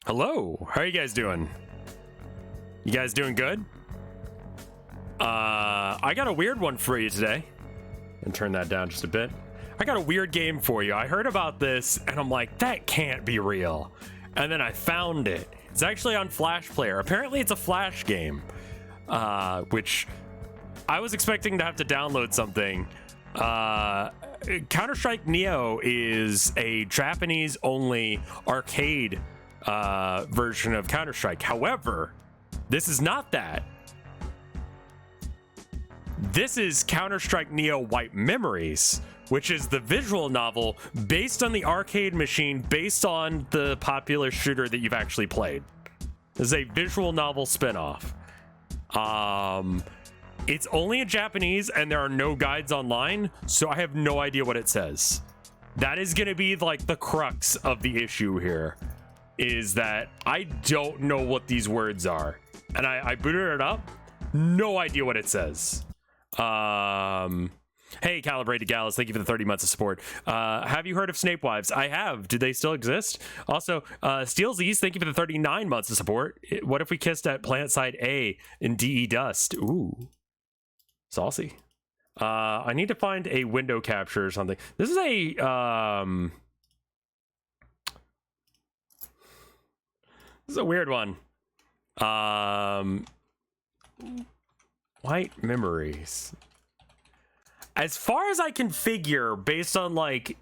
Hello, how are you guys doing? You guys doing good? I got a weird one for you today. And turn that down just a bit. I got a weird game for you. I heard about this and I'm like, that can't be real. And then I found it. It's actually on Flash Player. Apparently it's a Flash game, which I was expecting to have to download something. Counter-Strike Neo is a Japanese-only arcade version of Counter-Strike. However, this is not that. This is Counter-Strike Neo White Memories, which is the visual novel based on the arcade machine, based on the popular shooter that you've actually played. This is a visual novel spinoff. It's only in Japanese and there are no guides online, so I have no idea what it says. That is going to be like the crux of the issue here, is that I don't know what these words are. And I booted it up, no idea what it says. Hey, Calibrated Gallus, thank you for the 30 months of support. Have you heard of Snape Wives? I have. Do they still exist? Also, Steelsies, thank you for the 39 months of support. What if we kissed at Plant Side A in DE Dust? Ooh. Saucy. I need to find a window capture or something. This is a this is a weird one. White Memories. As far as I can figure, based on like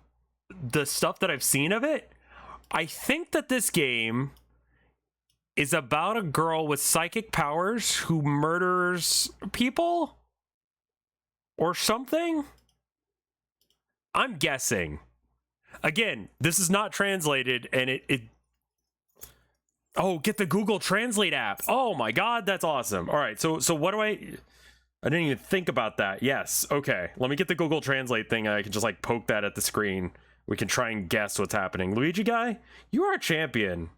the stuff that I've seen of it, I think that this game is about a girl with psychic powers who murders people or something. I'm guessing. Again, this is not translated, and it oh, get the Google Translate app. Oh my god, that's awesome. All right, so what do I didn't even think about that. Yes, okay. Let me get the Google Translate thing and I can just like poke that at the screen. We can try and guess what's happening. Luigi guy, you are a champion.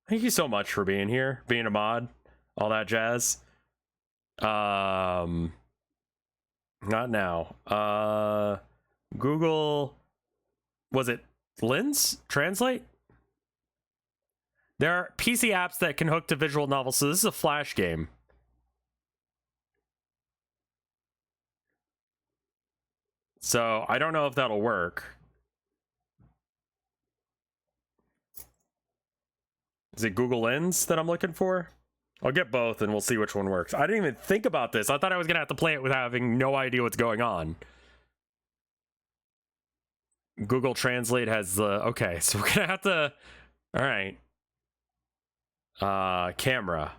Thank you so much for being here, being a mod, all that jazz. Not now. Google, was it Lens Translate? There are PC apps that can hook to visual novels, so this is a Flash game. So I don't know if that'll work. Is it Google Lens that I'm looking for? I'll get both and we'll see which one works. I didn't even think about this. I thought I was gonna have to play it with having no idea what's going on. Google Translate has the, okay, so we're gonna have to, all right. Camera.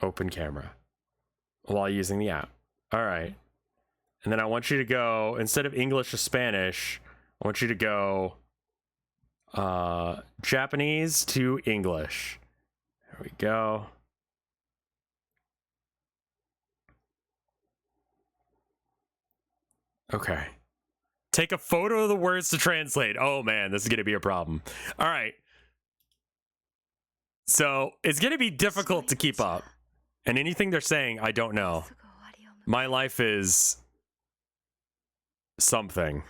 Open camera. While using the app. All right. And then I want you to go, instead of English to Spanish, I want you to go Japanese to English. There we go. Okay. Take a photo of the words to translate. Oh man, this is going to be a problem. All right. So it's going to be difficult to keep up. And anything they're saying, I don't know. My life is something.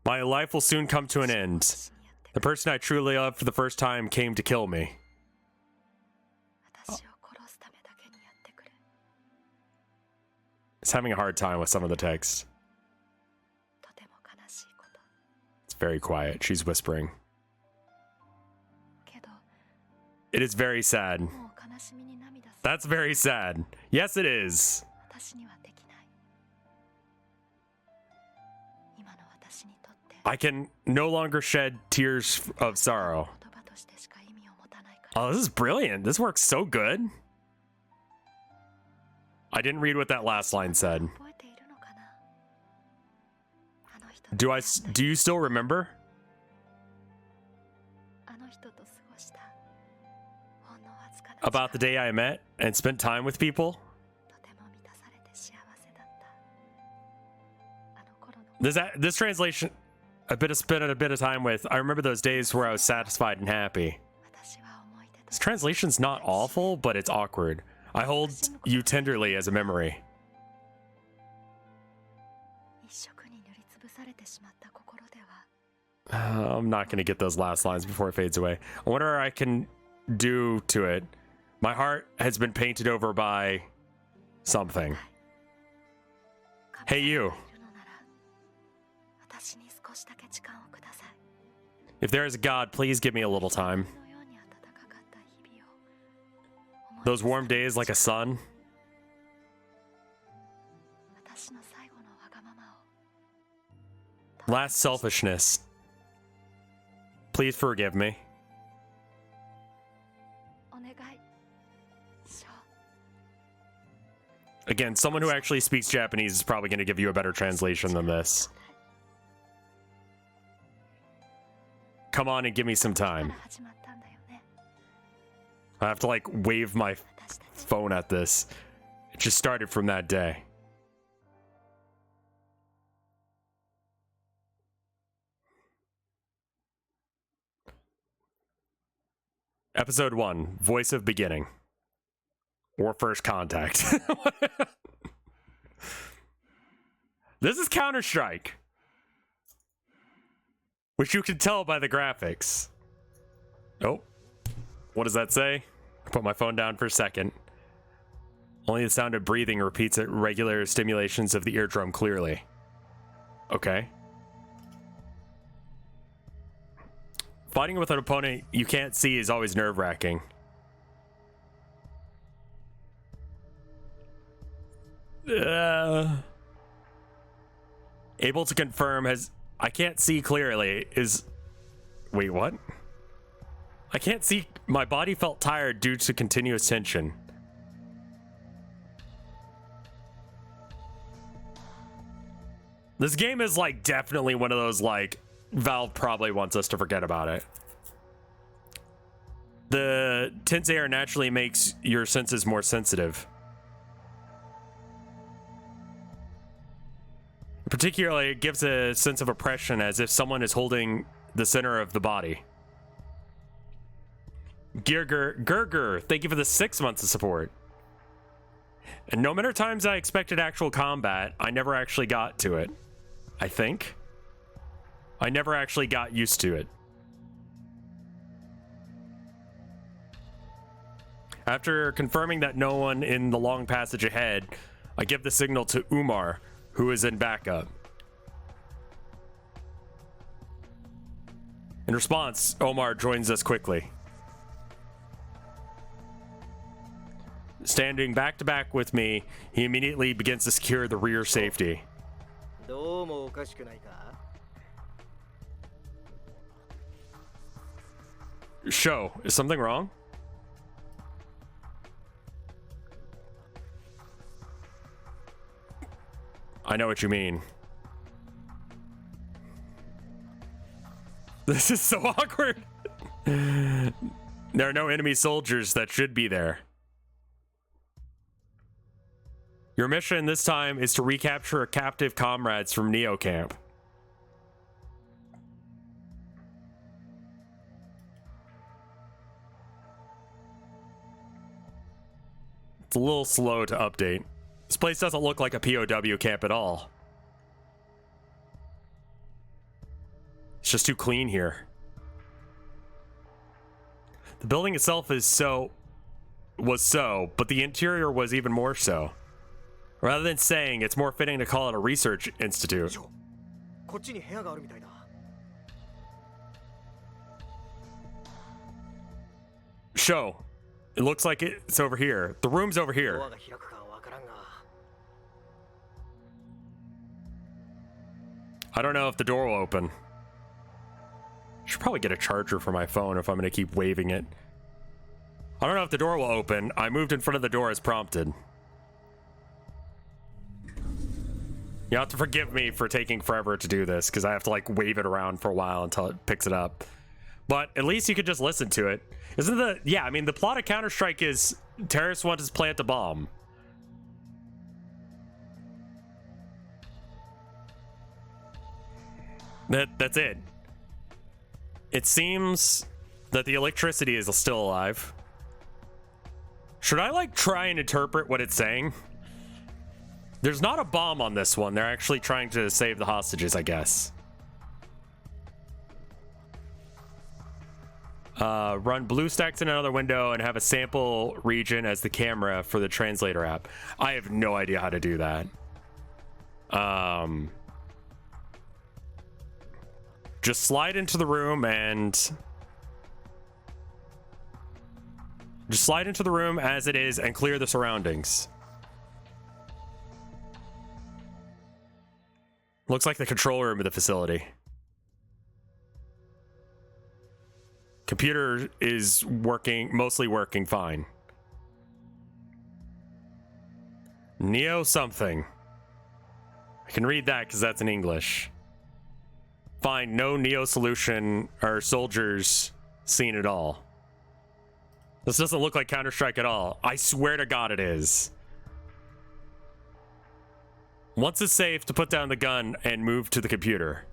My life will soon come to an end. The person I truly loved for the first time came to kill me. It's having a hard time with some of the text. It's very quiet. She's whispering. It is very sad. That's very sad. Yes, it is. I can no longer shed tears of sorrow. Oh, this is brilliant. This works so good. I didn't read what that last line said. Do you still remember? About the day I met and spent time with people? This translation, spent a bit of time with, I remember those days where I was satisfied and happy. This translation's not awful, but it's awkward. I hold you tenderly as a memory. I'm not going to get those last lines before it fades away. I wonder what I can do to it. My heart has been painted over by something. Hey, you. If there is a God, please give me a little time. Those warm days like a sun. Last selfishness. Please forgive me. Again, someone who actually speaks Japanese is probably going to give you a better translation than this. Come on and give me some time. I have to like wave my phone at this. It just started from that day. Episode 1, Voice of Beginning. Or First Contact. This is Counter-Strike. Which you can tell by the graphics. Oh. What does that say? I put my phone down for a second. Only the sound of breathing repeats at regular stimulations of the eardrum clearly. Okay. Fighting with an opponent you can't see is always nerve-wracking. Able to confirm has... I can't see clearly is... Wait, what? I can't see... My body felt tired due to continuous tension. This game is like definitely one of those like... Valve probably wants us to forget about it. The tense air naturally makes your senses more sensitive. Particularly, it gives a sense of oppression as if someone is holding the center of the body. Gerger, thank you for the 6 months of support. And no matter times I expected actual combat, I never actually got to it. I think. I never actually got used to it. After confirming that no one in the long passage ahead, I give the signal to Umar, who is in backup. In response, Omar joins us quickly. Standing back to back with me, he immediately begins to secure the rear safety. Show, is something wrong? I know what you mean. This is so awkward. There are no enemy soldiers that should be there. Your mission this time is to recapture captive comrades from Neo Camp. It's a little slow to update. This place doesn't look like a POW camp at all. It's just too clean here. The building itself was so, but the interior was even more so. Rather than saying, it's more fitting to call it a research institute. Show. It looks like it's over here. The room's over here. I don't know if the door will open. Should probably get a charger for my phone if I'm going to keep waving it. I don't know if the door will open. I moved in front of the door as prompted. You have to forgive me for taking forever to do this because I have to like wave it around for a while until it picks it up. But at least you could just listen to it. Isn't the... Yeah, I mean, the plot of Counter-Strike is terrorists want to plant a bomb. That's it. It seems that the electricity is still alive. Should I, like, try and interpret what it's saying? There's not a bomb on this one. They're actually trying to save the hostages, I guess. Run BlueStacks in another window and have a sample region as the camera for the translator app. I have no idea how to do that. Just slide into the room and just slide into the room as it is and clear the surroundings. Looks like the control room of the facility. Computer is working, mostly working fine. Neo something. I can read that because that's in English. Find no Neo solution or soldiers seen at all. This doesn't look like Counter-Strike at all. I swear to God it is. Once it's safe to put down the gun and move to the computer.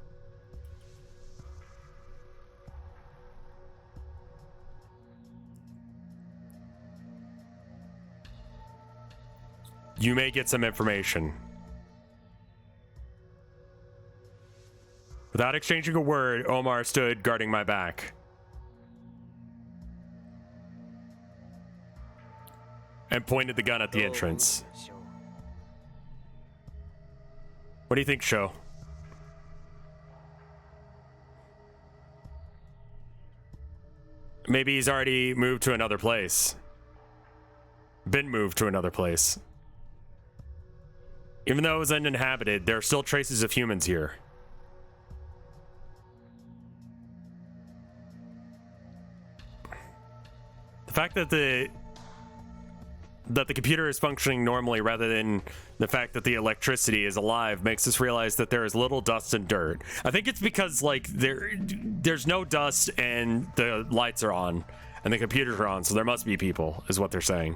You may get some information. Without exchanging a word, Omar stood guarding my back. And pointed the gun at the entrance. What do you think, Sho? Maybe he's already moved to another place. Been moved to another place. Even though it was uninhabited, there are still traces of humans here. The fact that the computer is functioning normally rather than the fact that the electricity is alive makes us realize that there is little dust and dirt. I think it's because like there's no dust and the lights are on and the computers are on, so there must be people, is what they're saying.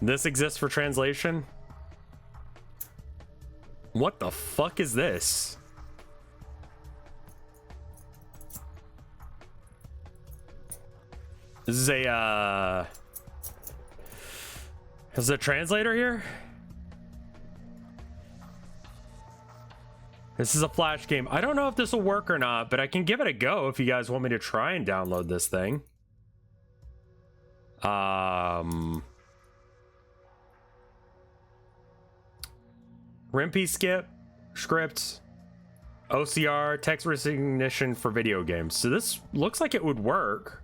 This exists for translation? What the fuck is this? This is a, is there a translator here? This is a Flash game. I don't know if this will work or not, but I can give it a go if you guys want me to try and download this thing. Rimpy skip, script, OCR, text recognition for video games. So this looks like it would work.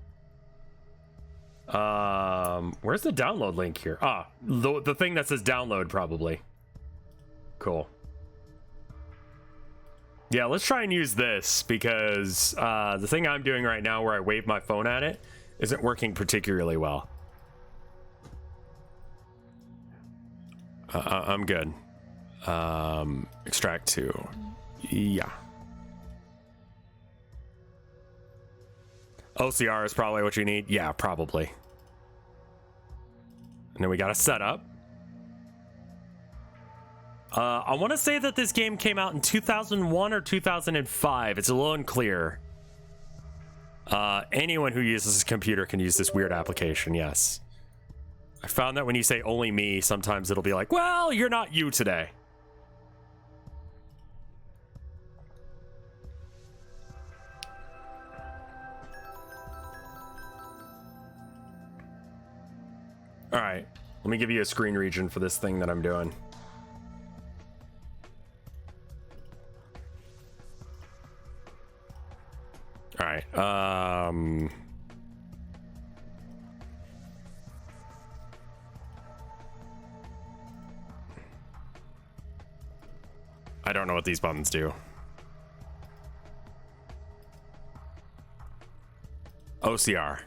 Where's the download link here? Ah, the thing that says download probably. Cool. Yeah, let's try and use this because the thing I'm doing right now where I wave my phone at it isn't working particularly well. I'm good. Extract to, yeah. OCR is probably what you need. Yeah, probably. And then we got a setup. I want to say that this game came out in 2001 or 2005. It's a little unclear. Anyone who uses a computer can use this weird application, yes. I found that when you say only me, sometimes it'll be like, well, you're not you today. All right, let me give you a screen region for this thing that I'm doing. All right, I don't know what these buttons do. OCR.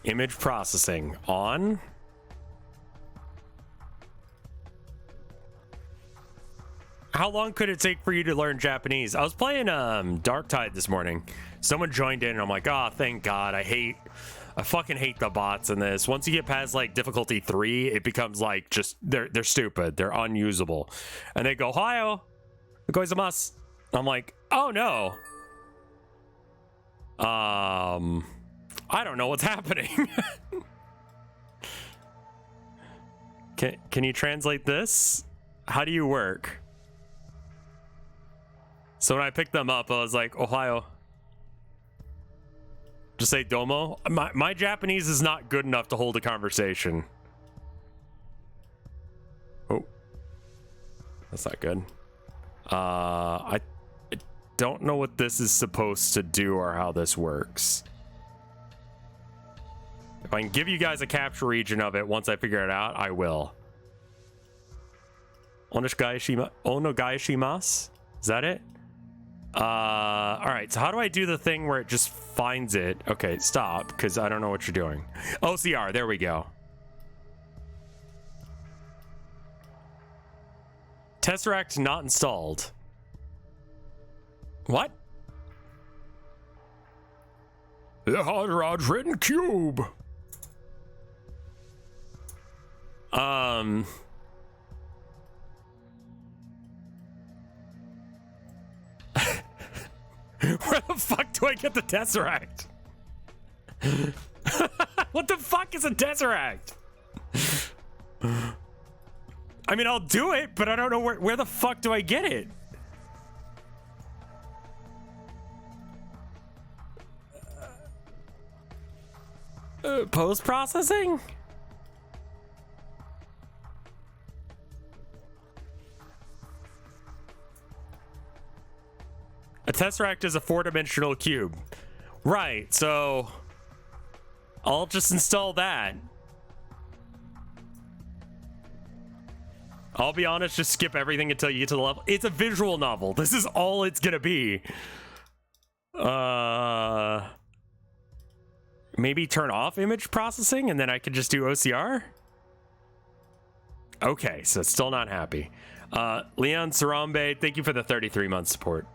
Image processing on. How long could it take for you to learn Japanese? I was playing Darktide this morning. Someone joined in and I'm like, oh, thank God. I fucking hate the bots in this. Once you get past like difficulty 3, it becomes like just they're stupid. They're unusable. And they go, "Ohio, goizaimasu." I'm like, oh no. I don't know what's happening. Can you translate this? How do you work? So when I picked them up, I was like, Ohio. Just say domo. My Japanese is not good enough to hold a conversation. Oh. That's not good. I don't know what this is supposed to do or how this works. If I can give you guys a capture region of it once I figure it out, I will. Onogaishimasu? Is that it? Alright, so how do I do the thing where it just finds it? Okay, stop, because I don't know what you're doing. OCR, there we go. Tesseract not installed. What? The hot rod's written cube. Where the fuck do I get the Tesseract? What the fuck is a Tesseract? I mean, I'll do it, but I don't know where the fuck do I get it? Post-processing? A Tesseract is a 4-dimensional cube. Right, so I'll just install that. I'll be honest, just skip everything until you get to the level. It's a visual novel. This is all it's gonna be. Maybe turn off image processing and then I could just do OCR? Okay, so still not happy. Leon Sarambe, thank you for the 33-month support.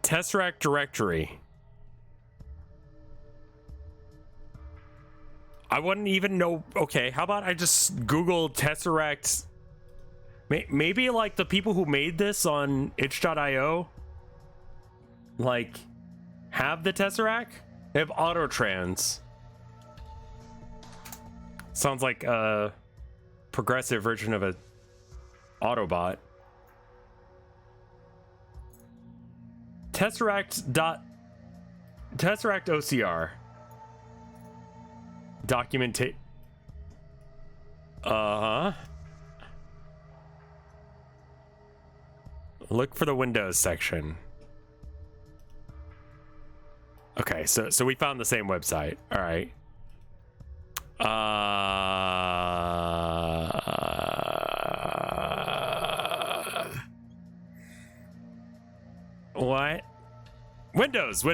Tesseract directory. I wouldn't even know. Okay, how about I just Google Tesseract? Maybe like the people who made this on itch.io like have the Tesseract. They have Autotrans. Sounds like a progressive version of a Autobot. Tesseract OCR. Documentate. Look for the Windows section. Okay, so we found the same website. All right. What? Windows.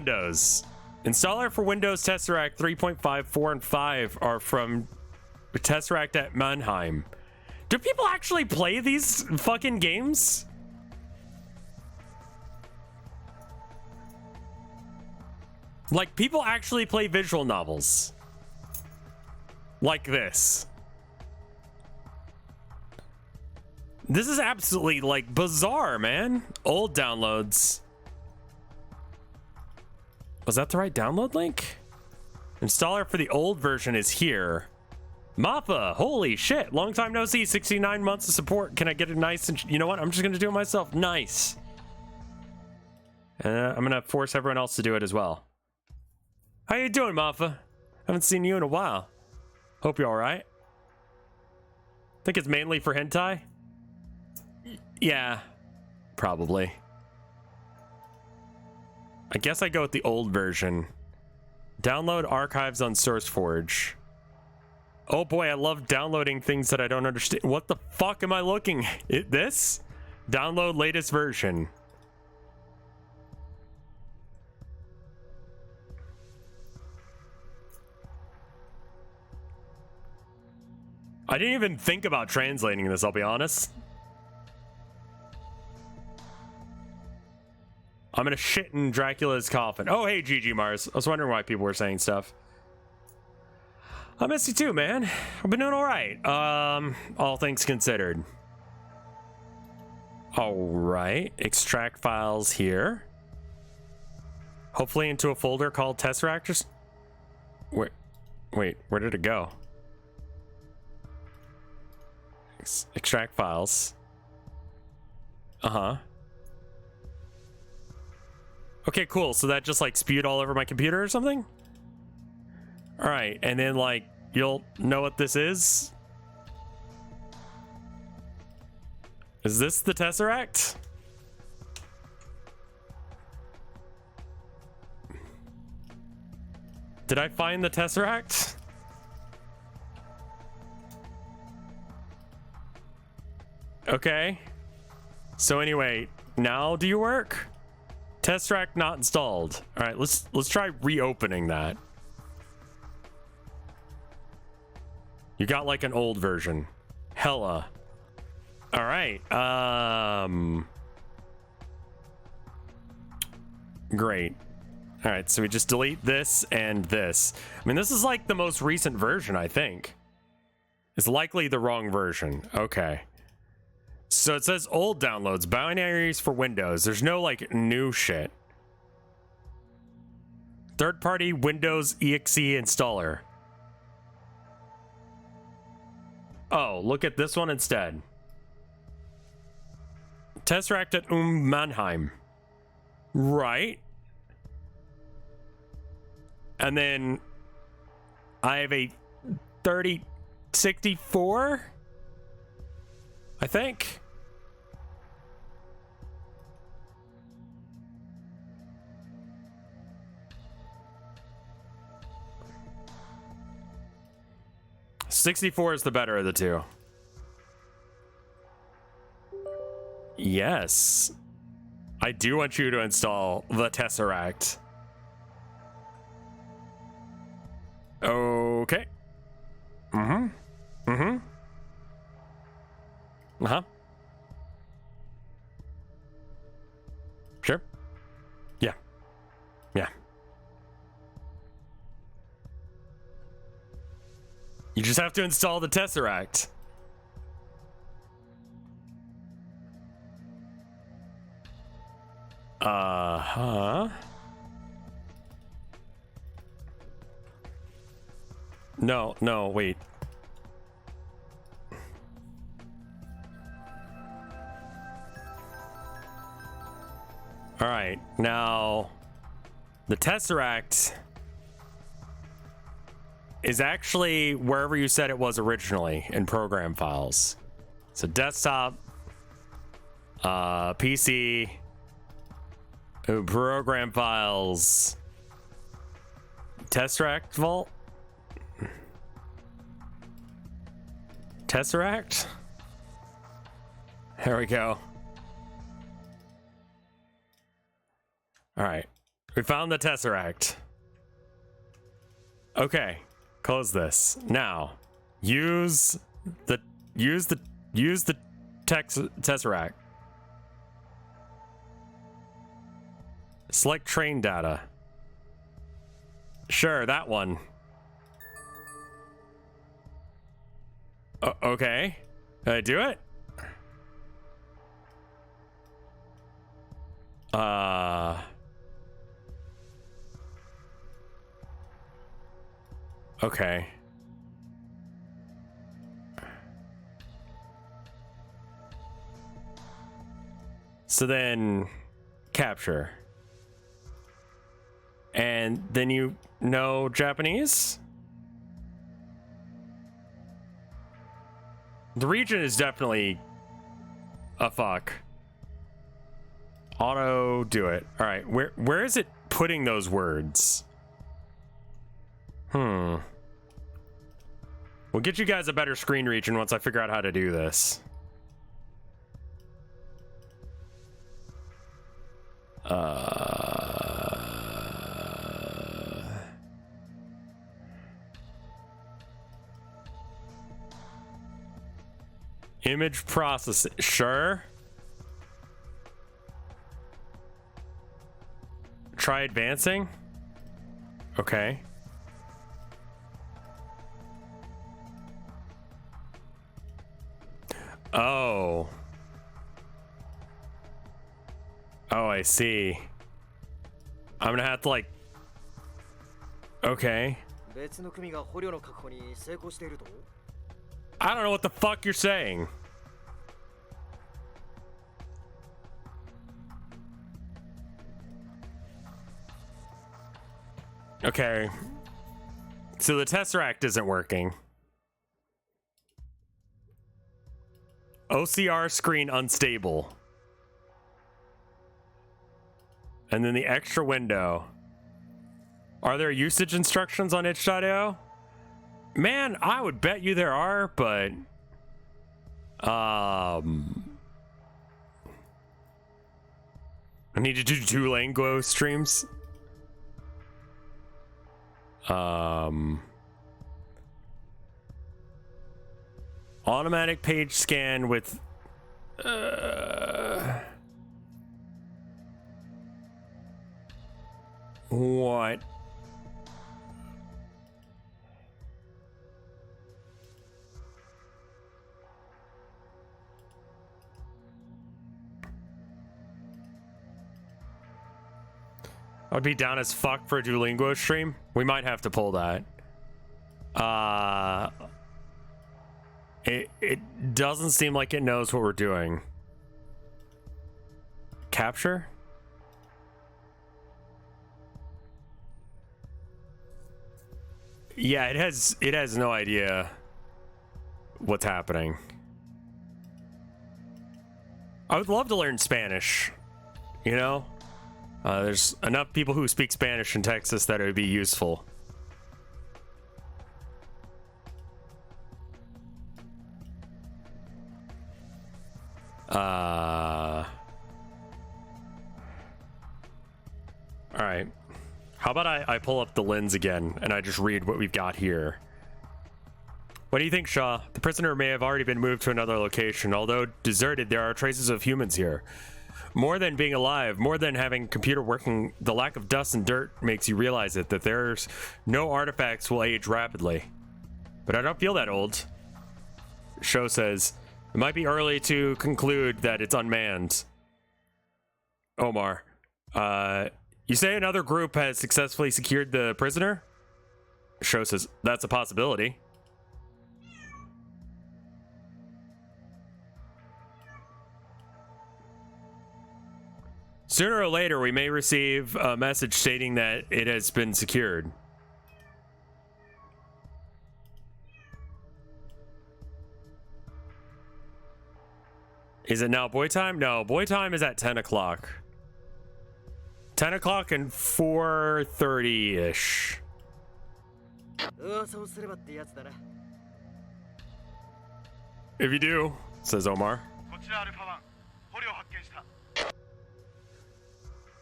Installer for Windows Tesseract 3.5, 4, and 5 are from Tesseract at Mannheim. Do people actually play these fucking games? Like, people actually play visual novels. Like this. This is absolutely, like, bizarre, man. Old downloads. Was that the right download link? Installer for the old version is here. Mappa, holy shit. Long time no see, 69 months of support. Can I get it nice? And you know what? I'm just going to do it myself. Nice. I'm going to force everyone else to do it as well. How you doing, Mappa? Haven't seen you in a while. Hope you're all right. Think it's mainly for hentai? Yeah, probably. I guess I go with the old version. Download archives on SourceForge. Oh boy, I love downloading things that I don't understand. What the fuck am I looking at? This? Download latest version. I didn't even think about translating this, I'll be honest. I'm gonna shit in Dracula's coffin. Oh, hey, GG Mars. I was wondering why people were saying stuff. I miss you too, man. I've been doing all right. All things considered. All right. Extract files here. Hopefully into a folder called Tesseract. Wait, where did it go? Extract files. Uh-huh. Okay, cool. So that just like spewed all over my computer or something? All right, and then like you'll know what this is? Is this the Tesseract? Did I find the Tesseract? Okay. So anyway, now do you work? Tesseract not installed. All right, let's try reopening that. You got like an old version. Hella. All right. Great. All right, so we just delete this and this. I mean, this is like the most recent version, I think. It's likely the wrong version. Okay. So it says old downloads, binaries for Windows. There's no like new shit. Third-party Windows exe installer. Oh, look at this one instead. Tesseract at Mannheim. Right. And then I have a 3064, I think. '64 is the better of the two. Yes. I do want you to install the Tesseract. Okay. Uh-huh. Sure. Yeah. You just have to install the Tesseract. Uh-huh. No, wait. All right, now the Tesseract is actually wherever you said it was originally in program files. So desktop, PC, program files, Tesseract vault, Tesseract. There we go. All right, we found the Tesseract. Okay, close this. Now, use the Tesseract. Select train data. Sure, that one. Okay. Did I do it? Okay. So then capture. And then you know Japanese? The region is definitely a fuck. Auto do it. All right, where is it putting those words? We'll get you guys a better screen region once I figure out how to do this. Image processing, sure. Try advancing. Okay. Oh. Oh, I see. I'm gonna have to like. I don't know what the fuck you're saying. Okay. So the Tesseract isn't working. OCR screen unstable. And then the extra window. Are there usage instructions on itch.io? Man, I would bet you there are, but I need to do Duolingo streams. Automatic page scan with what? I'd be down as fuck for a Duolingo stream. We might have to pull that. It doesn't seem like it knows what we're doing. Capture? Yeah, it has no idea what's happening. I would love to learn Spanish, you know? There's enough people who speak Spanish in Texas that it would be useful. Alright. How about I pull up the lens again and I just read what we've got here. What do you think, Shaw? The prisoner may have already been moved to another location. Although deserted, there are traces of humans here. More than being alive, more than having a computer working, the lack of dust and dirt makes you realize it, that there's no artifacts will age rapidly. But I don't feel that old. Show says, it might be early to conclude that it's unmanned. Omar, you say another group has successfully secured the prisoner? Show says, that's a possibility. Sooner or later, we may receive a message stating that it has been secured. Is it now boy time? No, boy time is at 10 o'clock. 10 o'clock and 4:30-ish. If you do, says Omar.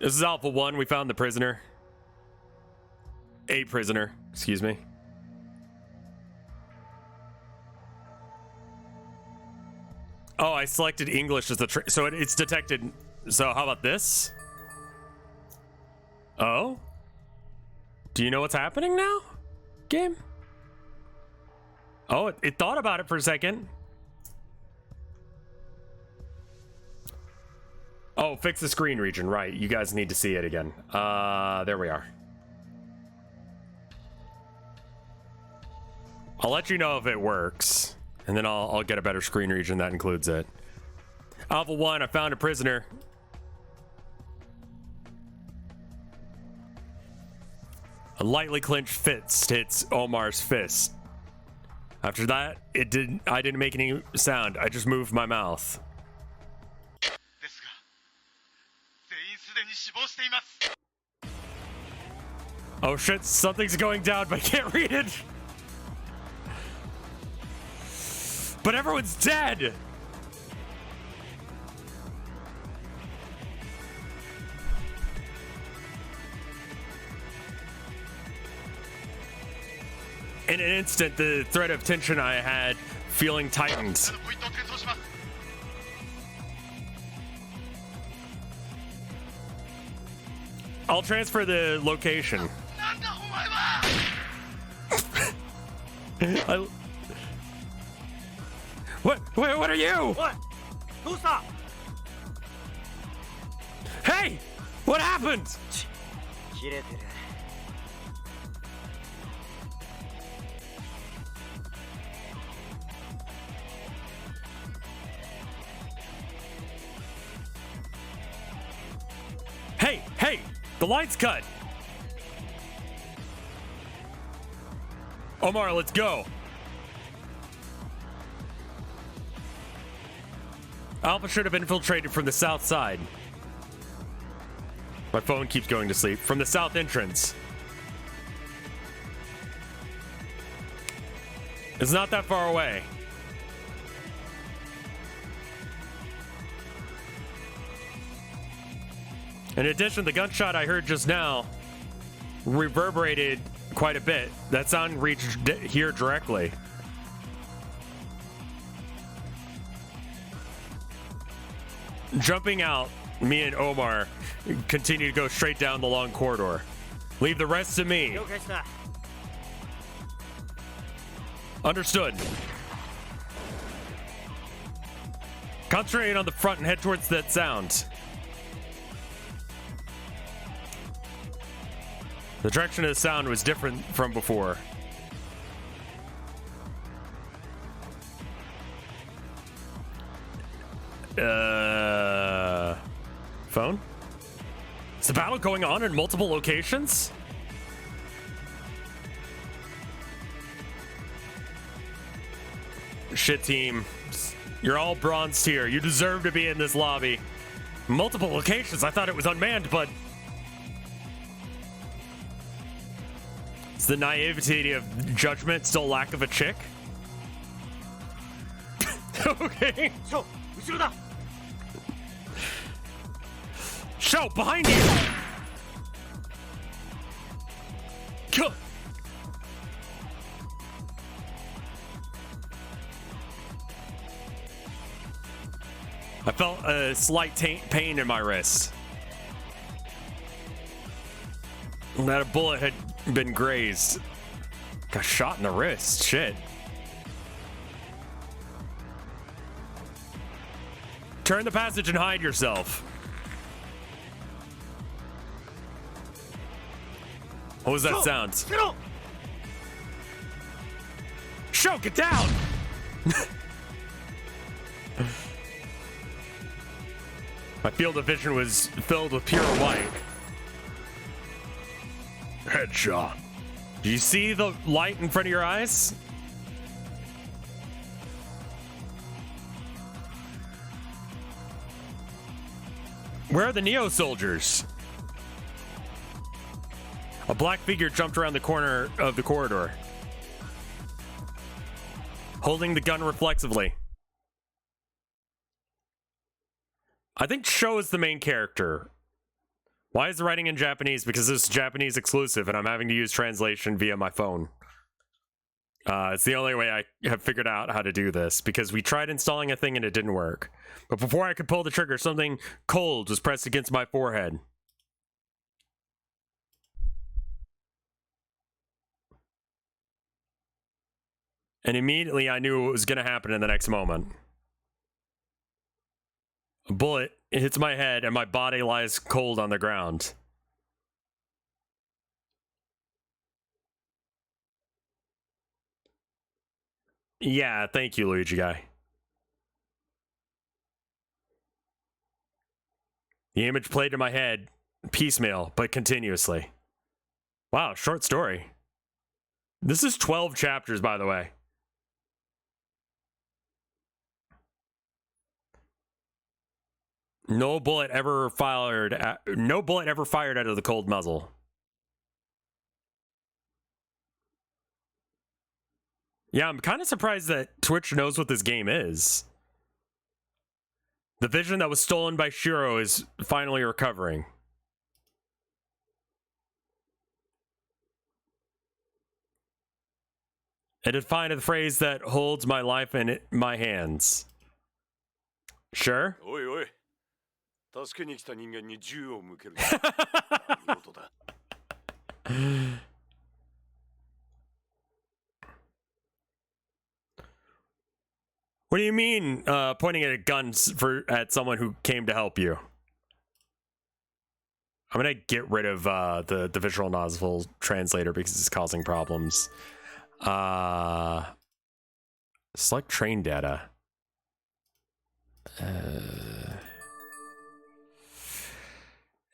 This is Alpha 1. We found the prisoner. A prisoner, excuse me. Oh, I selected English as the so it's detected. So how about this? Oh? Do you know what's happening now? Game? Oh, it thought about it for a second. Oh, fix the screen region. Right. You guys need to see it again. There we are. I'll let you know if it works. And then I'll get a better screen region that includes it. Alpha 1, I found a prisoner. A lightly clenched fist hits Omar's fist. After that, I didn't make any sound. I just moved my mouth. Oh shit, something's going down, but I can't read it. But everyone's dead. In an instant, the thread of tension I had feeling tightened. I'll transfer the location. What are you? Hey! What happened? Hey, hey, the lights cut. Omar, let's go. Alpha should have infiltrated from the south side. My phone keeps going to sleep. From the south entrance. It's not that far away. In addition, the gunshot I heard just now reverberated quite a bit. That sound reached here directly. Jumping out, me and Omar continue to go straight down the long corridor. Leave the rest to me. Understood. Concentrate on the front and head towards that sound. The direction of the sound was different from before. Phone? Is the battle going on in multiple locations? Shit, team. You're all bronze tier. You deserve to be in this lobby. Multiple locations. I thought it was unmanned, but is the naivety of judgment still lack of a chick? Okay. Show behind you. Kill. I felt a slight pain in my wrist. That a bullet had been grazed. Got shot in the wrist. Shit. Turn the passage and hide yourself. What was that sound? Show, get down! My field of vision was filled with pure white. Headshot. Do you see the light in front of your eyes? Where are the Neo soldiers? A black figure jumped around the corner of the corridor, holding the gun reflexively. I think Sho is the main character. Why is the writing in Japanese? Because this is Japanese exclusive and I'm having to use translation via my phone. It's the only way I have figured out how to do this, because we tried installing a thing and it didn't work. But before I could pull the trigger, something cold was pressed against my forehead. And immediately I knew what was going to happen in the next moment. A bullet hits my head and my body lies cold on the ground. Yeah, thank you, Luigi guy. The image played in my head, piecemeal, but continuously. Wow, short story. This is 12 chapters, by the way. No bullet ever fired out of the cold muzzle. Yeah, I'm kind of surprised that Twitch knows what this game is. The vision that was stolen by Shiro is finally recovering. It defined the phrase that holds my life in my hands. Sure? Oi, oi. 助けに来た人間に銃を向ける。見事だ。What do you mean, pointing at guns at someone who came to help you? I'm gonna get rid of the visual novel translator because it's causing problems. Select train data.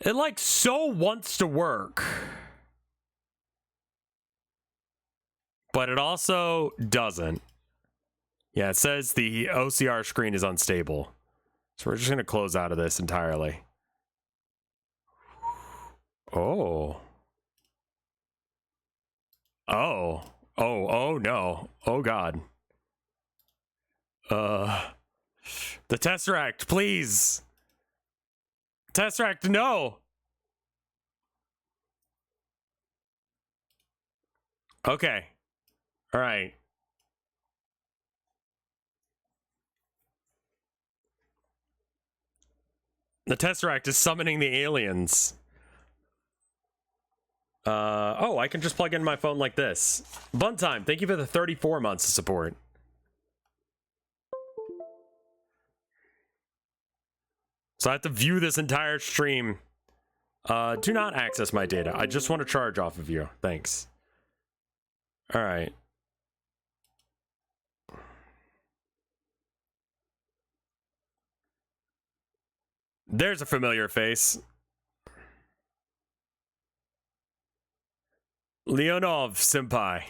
It like so wants to work. But it also doesn't. Yeah, it says the OCR screen is unstable. So we're just going to close out of this entirely. Oh. Oh. Oh no. Oh God. The Tesseract, please. Tesseract, no. Okay. All right. The Tesseract is summoning the aliens. Oh, I can just plug in my phone like this. Buntime, thank you for the 34 months of support. So I have to view this entire stream. Do not access my data. I just want to charge off of you. Thanks. All right. There's a familiar face. Leonov Senpai.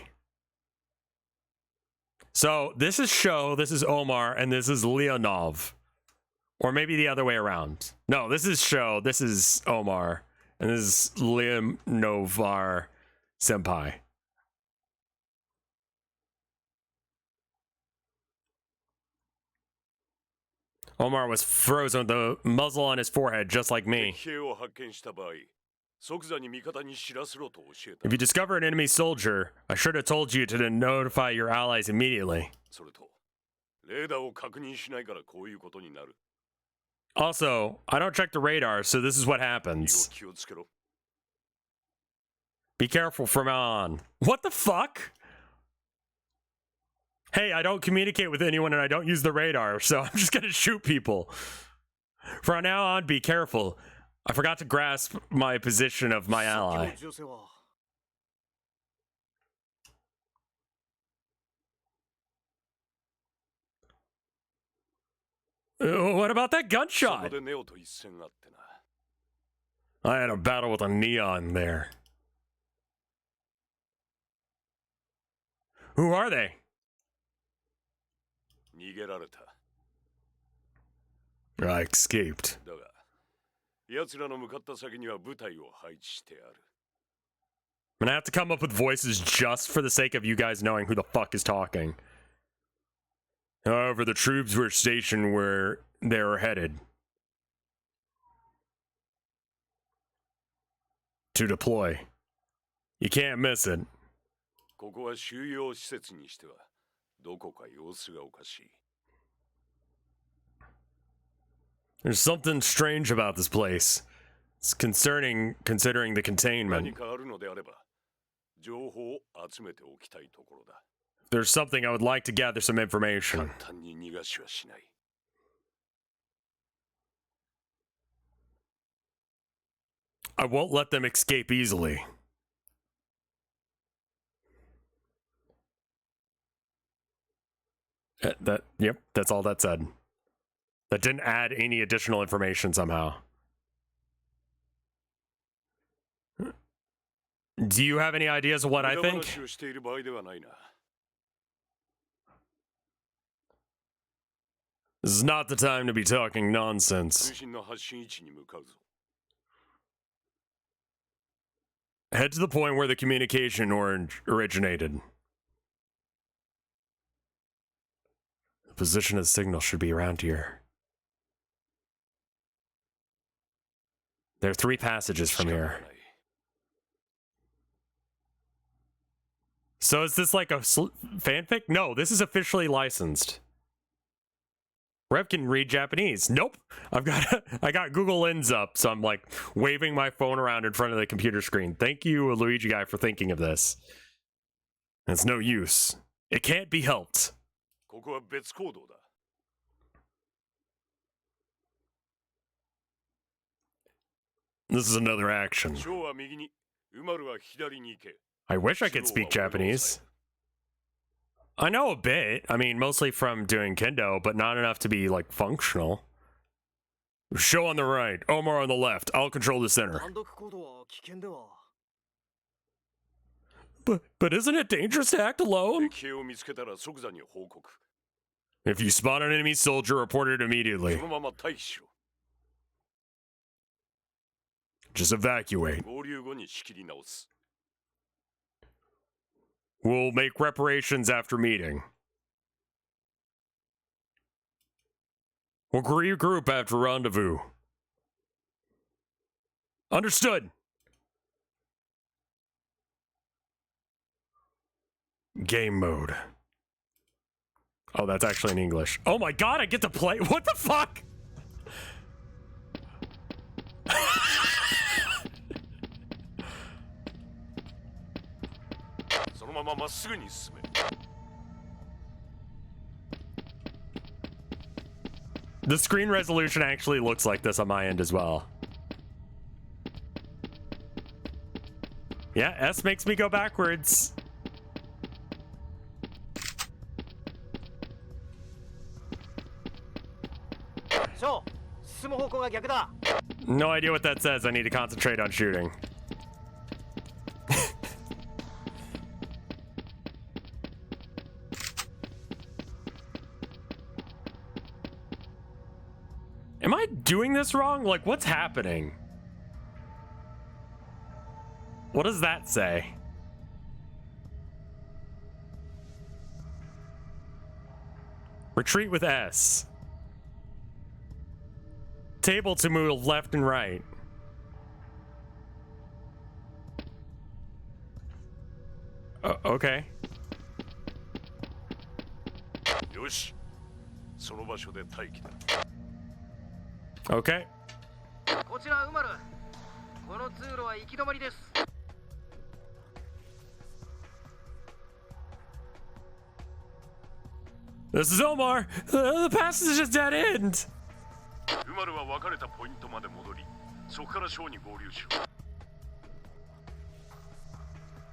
So this is Sho, this is Omar, and this is Leonov. Or maybe the other way around. No, this is Sho, this is Omar, and this is Leonovar Senpai. Omar was frozen with the muzzle on his forehead, just like me. If you discover an enemy soldier, I should have told you to notify your allies immediately. Also, I don't check the radar, so this is what happens. Be careful from now on. What the fuck? Hey, I don't communicate with anyone and I don't use the radar, so I'm just gonna shoot people. From now on, be careful. I forgot to grasp my position of my ally. What about that gunshot? I had a battle with a neon there. Who are they? I escaped. I'm gonna have to come up with voices just for the sake of you guys knowing who the fuck is talking. However, the troops were stationed where they were headed. To deploy. You can't miss it. There's something strange about this place. It's concerning considering the containment. If there's something, I would like to gather some information. I won't let them escape easily. Yep, that's all that said. That didn't add any additional information somehow. Do you have any ideas of what I think? This is not the time to be talking nonsense. Head to the point where the communication originated. The position of the signal should be around here. There are 3 passages from here. So is this like a fanfic? No, this is officially licensed. Rev can read Japanese. Nope. I got Google Lens up, so I'm like waving my phone around in front of the computer screen. Thank you, Luigi guy, for thinking of this. It's no use. It can't be helped. This is another action. I wish I could speak Japanese. I know a bit. I mean, mostly from doing kendo, but not enough to be, like, functional. Show on the right, Omar on the left. I'll control the center. 単独行動は危険では。 But isn't it dangerous to act alone? 敵兵を見つけたら即座に報告。 If you spot an enemy soldier, report it immediately. そのまま待機しろ。 Just evacuate. 合流後に仕切り直す。 We'll make reparations after meeting. We'll regroup after rendezvous. Understood. Game mode. Oh, that's actually in English. Oh my god, I get to play. What the fuck? そのまままっすぐに進め。 The screen resolution actually looks like this on my end as well. Yeah, S makes me go backwards. So, 進む方向が逆だ。 No idea what that says. I need to concentrate on shooting. Am I doing this wrong? Like, what's happening? What does that say? Retreat with S. Table to move left and right. Okay. よし。その場所で待機だ。 Okay. こちらウマル。この通路は行き止まりです。 This is Omar. The passage is just dead end. ウマルは分かれたポイントまで戻り、そこからショーに合流し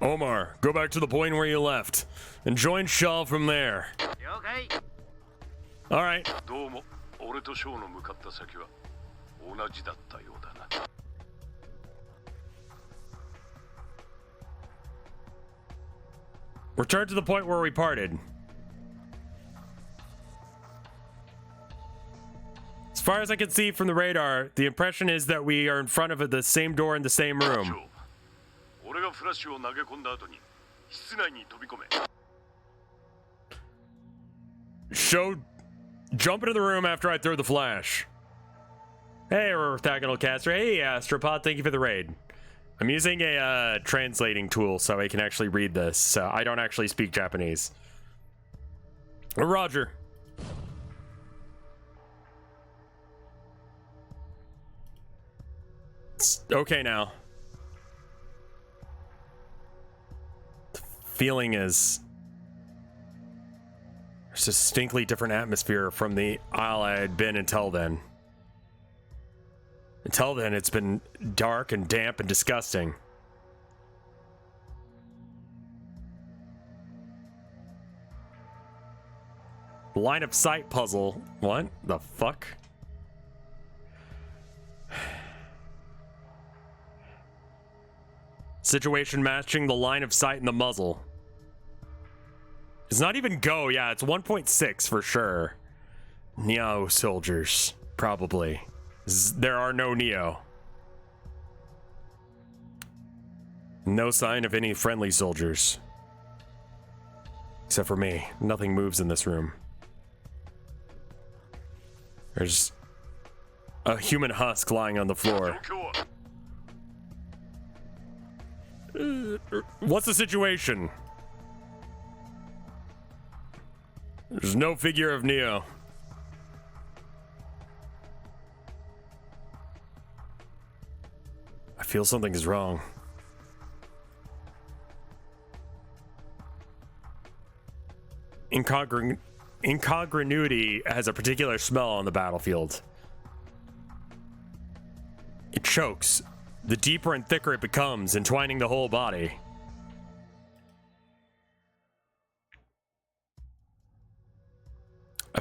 ろ。 Omar, go back to the point where you left and join Shaw from there. 了解。 All right. どうも、俺とショーの向かった先は同じだったようだな。 Return to the point where we parted. As far as I can see from the radar, the impression is that we are in front of the same door in the same ショ room. ー、俺がフラッシュを投げ込んだ後に室内に飛び込め。 Show, jump into the room after I throw the flash. Hey, orthogonal caster. Hey, Astropod. Thank you for the raid. I'm using a translating tool so I can actually read this. So I don't actually speak Japanese. Roger. It's okay now. The feeling is there's a distinctly different atmosphere from the isle I had been until then. Until then, it's been dark and damp and disgusting. Line of sight puzzle. What the fuck? Situation matching the line of sight in the muzzle. It's not even go. Yeah, it's 1.6 for sure. Neo soldiers, probably. There are no Neo. No sign of any friendly soldiers. Except for me. Nothing moves in this room. There's a human husk lying on the floor. 状況は What's the situation? There's no figure of Neo. I feel something is wrong. Incongruity has a particular smell on the battlefield. It chokes. The deeper and thicker it becomes, entwining the whole body.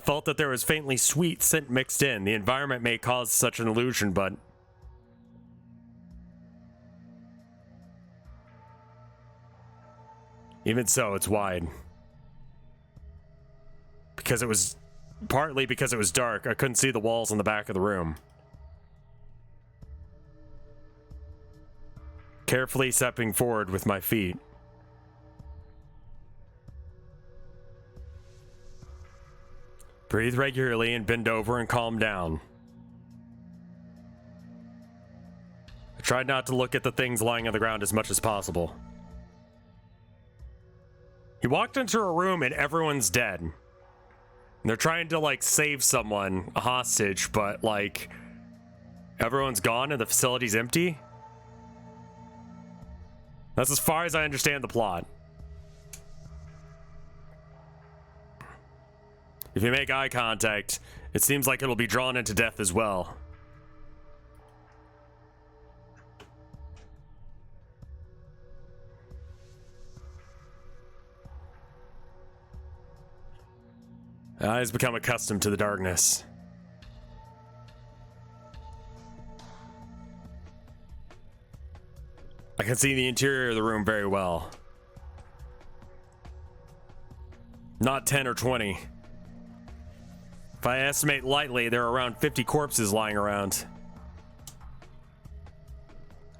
felt that there was faintly sweet scent mixed in. The environment may cause such an illusion, but... even so, it's wide. Because it was... partly because it was dark, I couldn't see the walls in the back of the room. Carefully stepping forward with my feet. Breathe regularly and bend over and calm down. I tried not to look at the things lying on the ground as much as possible. He walked into a room and everyone's dead. And they're trying to, like, save someone, a hostage, but, like, everyone's gone and the facility's empty? That's as far as I understand the plot. If you make eye contact, it seems like it'll be drawn into death as well. My eyes become accustomed to the darkness. I can see the interior of the room very well. Not 10 or 20. If I estimate lightly, there are around 50 corpses lying around.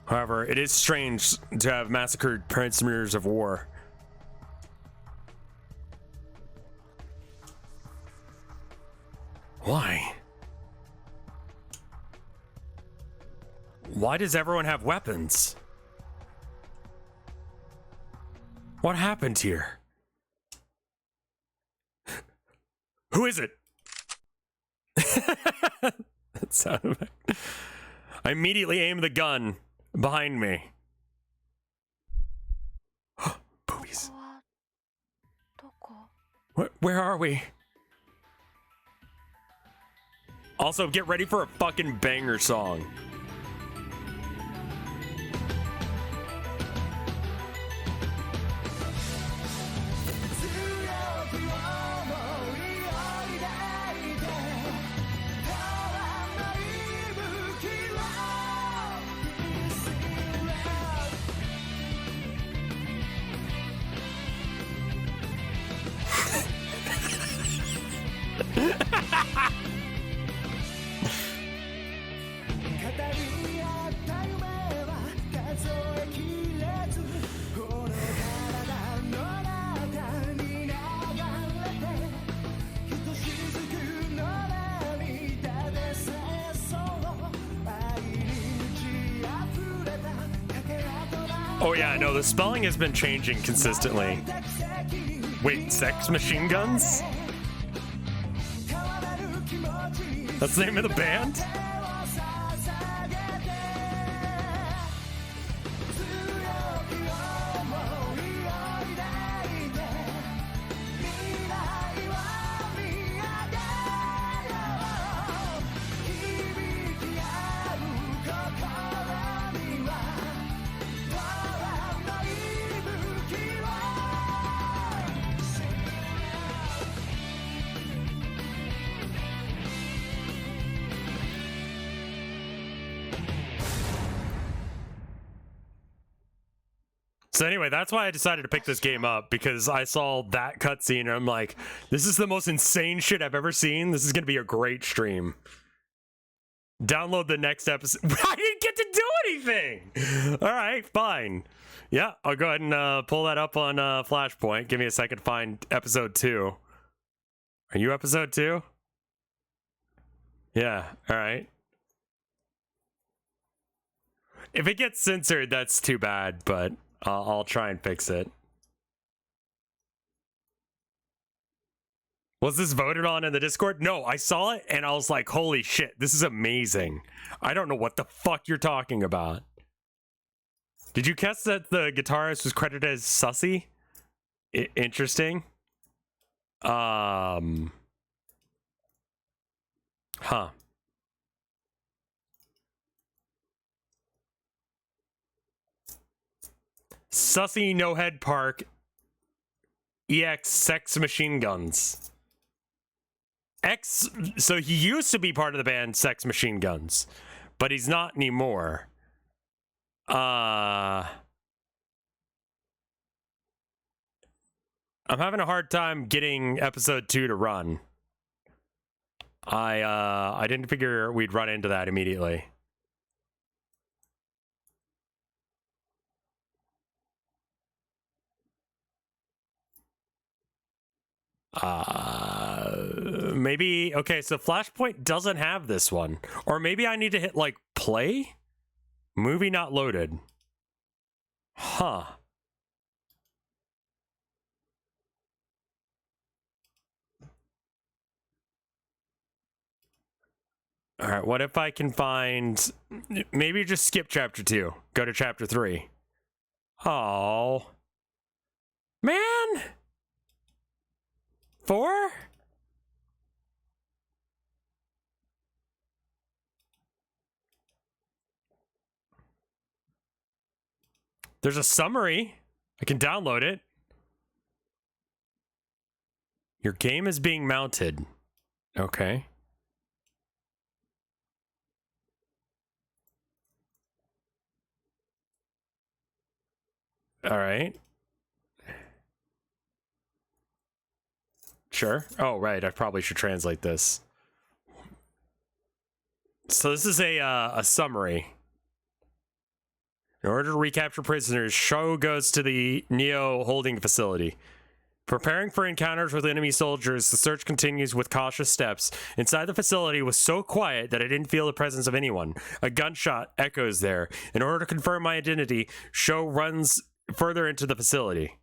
However, it is strange to have massacred prisoners of war. Why? Why does everyone have weapons? What happened here? Who is it? That sounded like... I immediately aim the gun behind me. Boobies. Where are we? Also, get ready for a fucking banger song. Oh yeah, I know, the spelling has been changing consistently. Wait, sex machine guns? That's the name of the band? So anyway, that's why I decided to pick this game up, because I saw that cutscene and I'm like, this is the most insane shit I've ever seen. This is going to be a great stream. Download the next episode. I didn't get to do anything! All right, fine. Yeah, I'll go ahead and pull that up on Flashpoint. Give me a second to find episode 2. Are you episode 2? Yeah, all right. If it gets censored, that's too bad, but... I'll try and fix it. Was this voted on in the Discord? No, I saw it and I was like, holy shit, this is amazing. I don't know what the fuck you're talking about. Did you guess that the guitarist was credited as Sussy? Interesting. Huh. Sussy No Head Park EX Sex Machine Guns. So he used to be part of the band Sex Machine Guns, but he's not anymore. I'm having a hard time getting episode 2 to run. I didn't figure we'd run into that immediately. Maybe, okay, so Flashpoint doesn't have this one. Or maybe I need to hit, like, play? Movie not loaded. Huh. Alright, what if I can find... Maybe just skip chapter 2. Go to chapter 3. Oh. Man! 4? There's a summary. I can download it. Your game is being mounted. Okay. All right. Sure. Oh, right. I probably should translate this. So this is a summary. In order to recapture prisoners, Sho goes to the Neo holding facility. Preparing for encounters with enemy soldiers, the search continues with cautious steps. Inside the facility was so quiet that I didn't feel the presence of anyone. A gunshot echoes there. In order to confirm my identity, Sho runs further into the facility.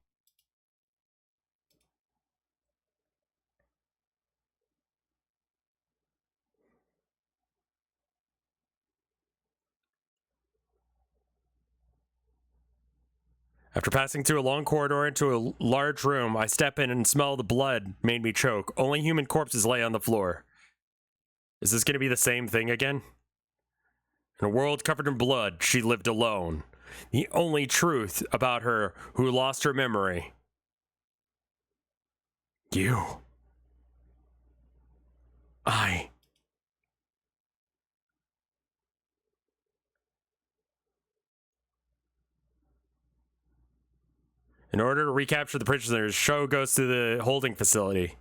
After passing through a long corridor into a large room, I step in and smell the blood made me choke. Only human corpses lay on the floor. Is this going to be the same thing again? In a world covered in blood, she lived alone. The only truth about her who lost her memory. You. I. In order to recapture the prisoners, Sho goes to the holding facility.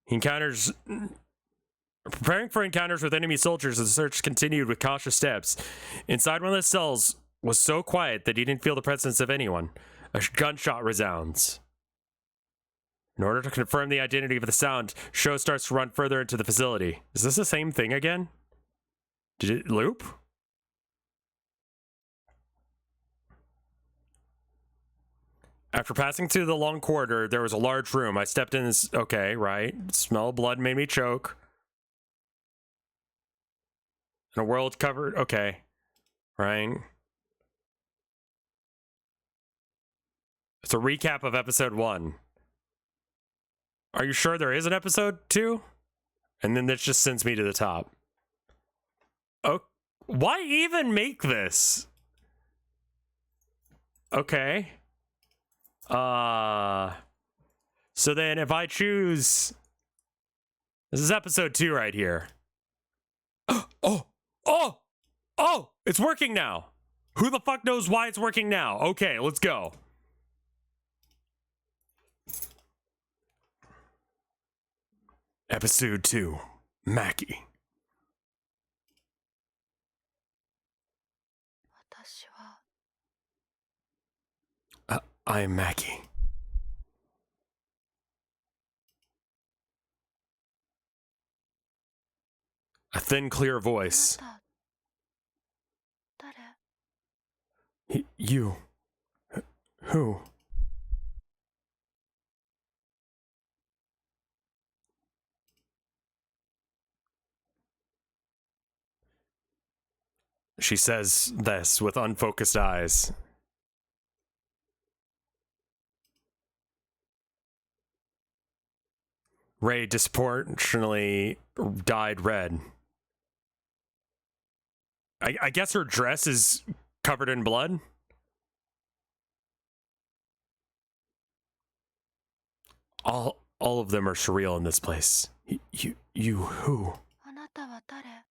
He encounters... Preparing for encounters with enemy soldiers, the search continued with cautious steps. Inside one of the cells was so quiet that he didn't feel the presence of anyone. A gunshot resounds. In order to confirm the identity of the sound, Sho starts to run further into the facility. Is this the same thing again? Did it loop? After passing through the long corridor, there was a large room. I stepped in this... Okay, right. Smell of blood made me choke. In a world covered... Okay. Right. It's a recap of episode 1. Are you sure there is an episode 2? And then this just sends me to the top. Oh, why even make this? Okay. So then if I choose... This is episode 2 right here. Oh! It's working now! Who the fuck knows why it's working now? Okay, let's go. Episode 2. Mackie. I am Mackie. A thin, clear voice. You. Who? She says this with unfocused eyes. Ray disproportionately dyed red. I guess her dress is covered in blood. All of them are surreal in this place. You who? あなたは誰?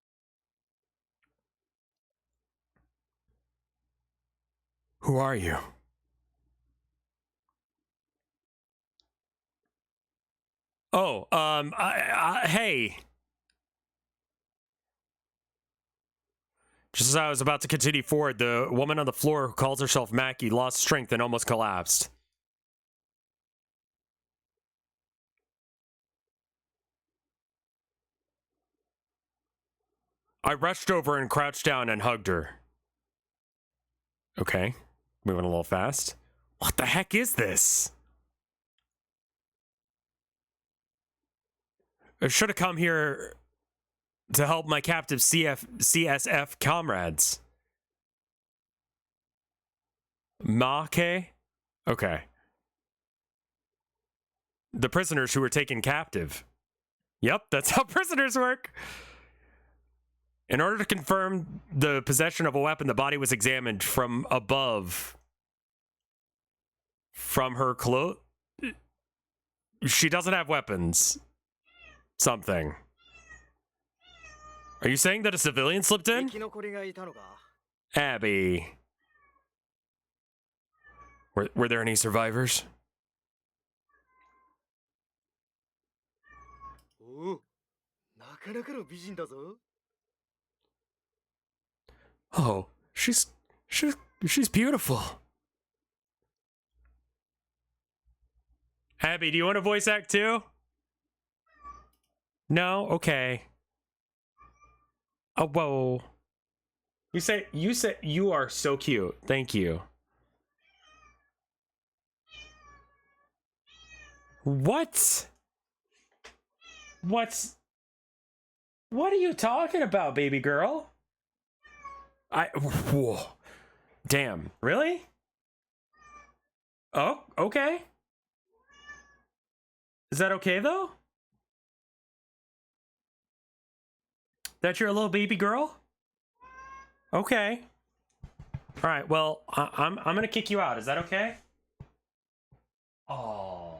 Who are you? Oh, hey. Just as I was about to continue forward, the woman on the floor who calls herself Mackie lost strength and almost collapsed. I rushed over and crouched down and hugged her. Okay, moving a little fast. What the heck is this? I should have come here to help my captive CSF comrades. Make? Okay. The prisoners who were taken captive. Yep, that's how prisoners work. In order to confirm the possession of a weapon, the body was examined from above. From her clothes? She doesn't have weapons. Something. Are you saying that a civilian slipped in? 生き残りがいたのか? Abby. Were there any survivors? おお、なかなかの美人だぞ。 Oh, she's beautiful. Abby, do you want to voice act too? No? Okay. Oh, whoa. You say you are so cute. Thank you. What? What are you talking about, baby girl? Whoa. Damn. Really? Oh, okay. Is that okay though? That you're a little baby girl? Okay. All right. Well, I'm gonna kick you out. Is that okay? Oh,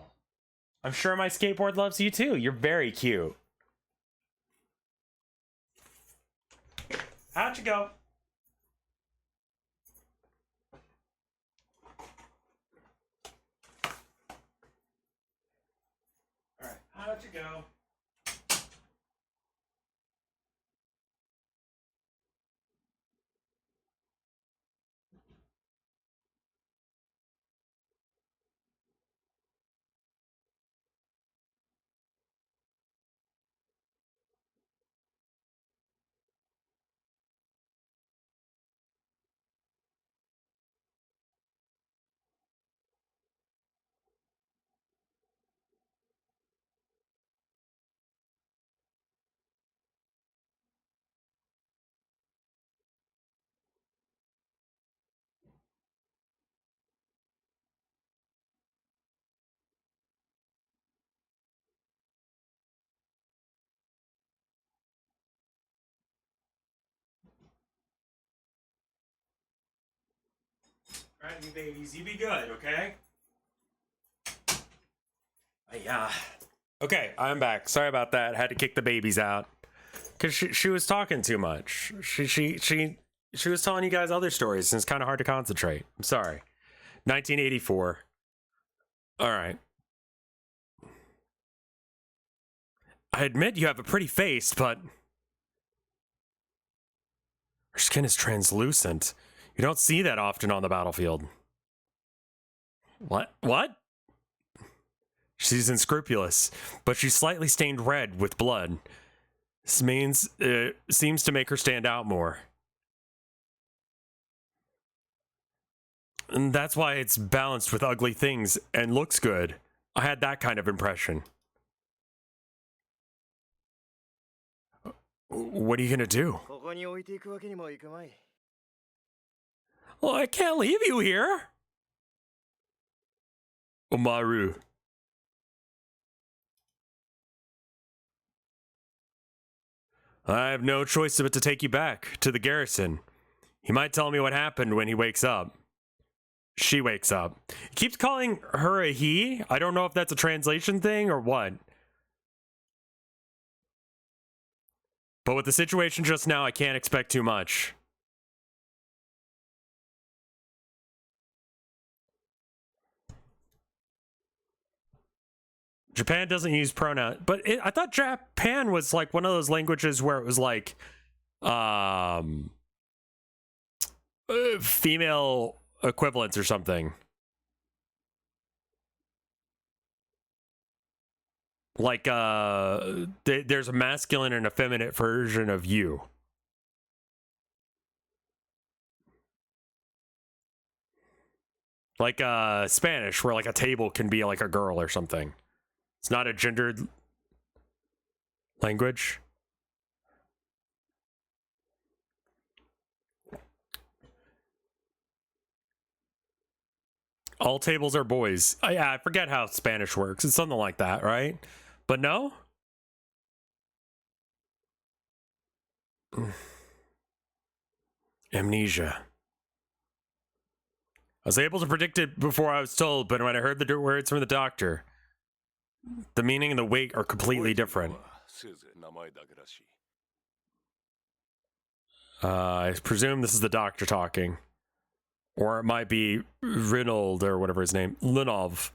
I'm sure my skateboard loves you too. You're very cute. How'd you go? All right. How'd you go? All right, you babies, you be good, okay? Yeah. Okay, I'm back. Sorry about that. Had to kick the babies out because she was talking too much. She was telling you guys other stories, and it's kind of hard to concentrate. I'm sorry. 1984. All right. I admit you have a pretty face, but her skin is translucent. You don't see that often on the battlefield. What? What? She's unscrupulous, but she's slightly stained red with blood. This means seems to make her stand out more. And that's why it's balanced with ugly things and looks good. I had that kind of impression. What are you gonna do? ここに置いていくわけにもいくまい。 Well, I can't leave you here. Omaru. I have no choice but to take you back to the garrison. He might tell me what happened when he wakes up. She wakes up. He keeps calling her a he. I don't know if that's a translation thing or what. But with the situation just now, I can't expect too much. Japan doesn't use pronoun, but I thought Japan was like one of those languages where it was like female equivalents or something. Like there's a masculine and a feminine version of you. Like Spanish, where like a table can be like a girl or something. It's not a gendered language. All tables are boys. Yeah, I forget how Spanish works. It's something like that, right? But no? Amnesia. I was able to predict it before I was told, but when I heard the words from the doctor, the meaning and the weight are completely different. I presume this is the doctor talking. Or it might be Reynold or whatever his name. Linov.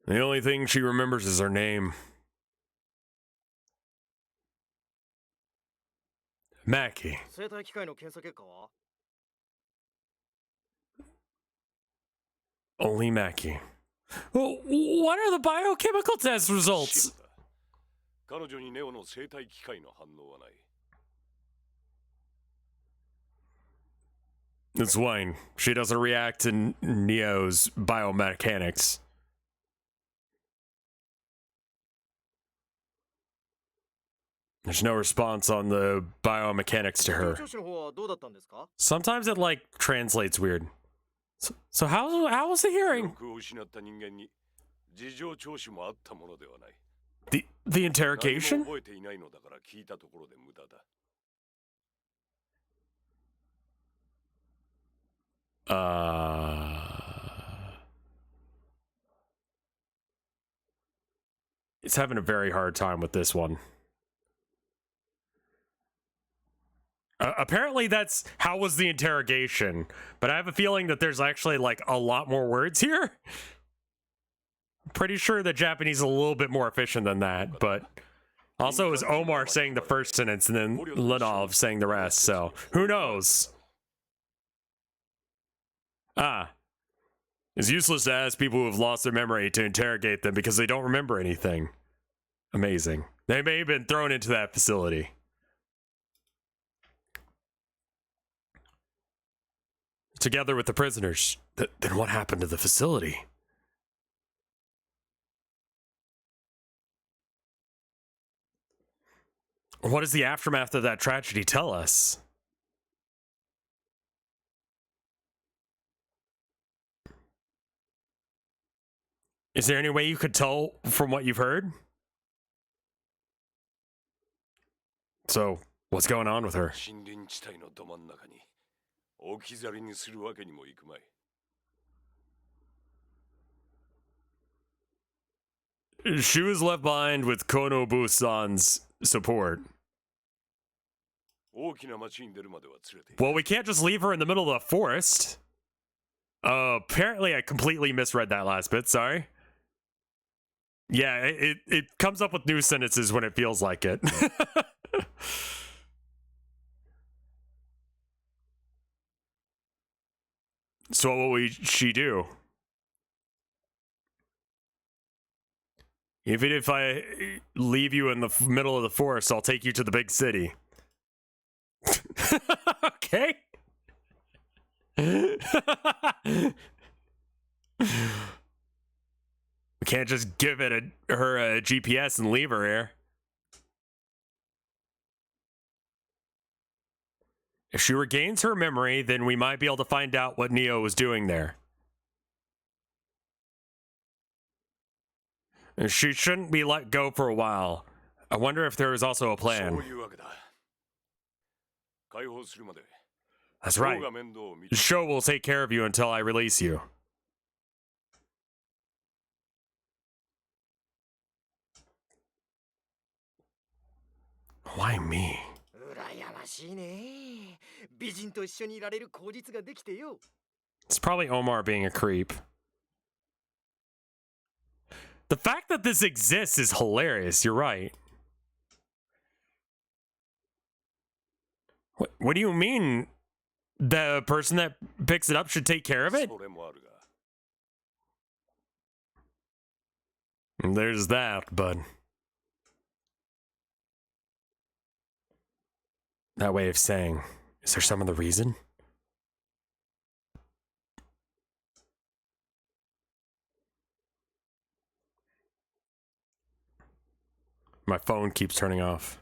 The only thing she remembers is her name. Mackie. Only Mackie. Well, what are the biochemical test results? It's Wayne. She doesn't react to Neo's biomechanics. There's no response on the biomechanics to her. Sometimes it like translates weird. So how was the hearing? The interrogation? It's having a very hard time with this one. Apparently that's how was the interrogation, but I have a feeling that there's actually like a lot more words here. I'm pretty sure the Japanese is a little bit more efficient than that, but also it was Omar saying the first sentence and then Linov saying the rest, so who knows? It's useless to ask people who have lost their memory to interrogate them because they don't remember anything. Amazing. They may have been thrown into that facility. Together with the prisoners. Then what happened to the facility? What does the aftermath of that tragedy tell us? Is there any way you could tell from what you've heard? So, what's going on with her? She was left behind with Konobu-san's support. Well, we can't just leave her in the middle of the forest. Apparently I completely misread that last bit, sorry. Yeah, it comes up with new sentences when it feels like it. So what will she do? Even if I leave you in the middle of the forest, I'll take you to the big city. Okay. We can't just give her a GPS and leave her here. If she regains her memory, then we might be able to find out what Neo was doing there. She shouldn't be let go for a while. I wonder if there is also a plan. That's ショ right. ーが面倒を見 The て show will take care of you until I release you. Why me? 羨ましいね。美人と一緒にいられる口実ができてよ。 It's probably Omar being a creep. The fact that this exists is hilarious. You're right. What do you mean? The person that picks it up should take care of it? それもあるが There's that, but that way of saying, is there some other reason? My phone keeps turning off.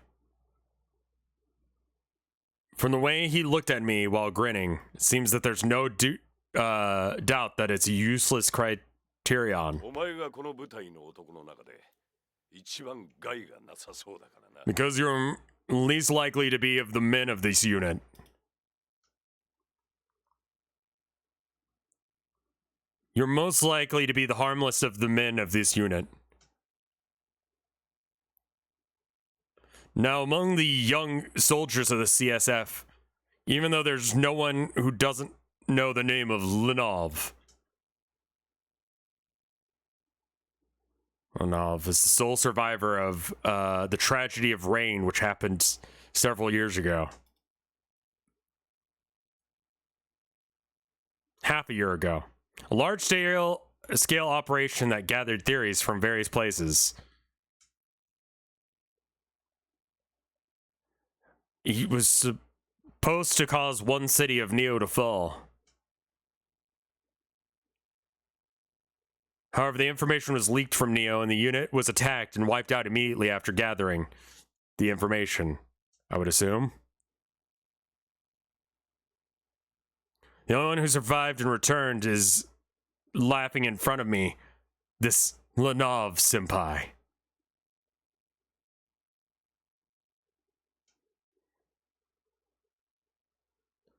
From the way he looked at me while grinning, it seems that there's no doubt that it's a useless criterion. お前がこの部隊の男の中で一番害がなさそうだからな Because you're least likely to be of the men of this unit. You're most likely to be the harmless of the men of this unit. Now, among the young soldiers of the CSF, even though there's no one who doesn't know the name of Lenov. Lenov is the sole survivor of the tragedy of rain, which happened several years ago. Half a year ago. A large-scale operation that gathered theories from various places. He was supposed to cause one city of Neo to fall. However, the information was leaked from Neo, and the unit was attacked and wiped out immediately after gathering the information, I would assume. The only one who survived and returned is laughing in front of me. This Lenov senpai.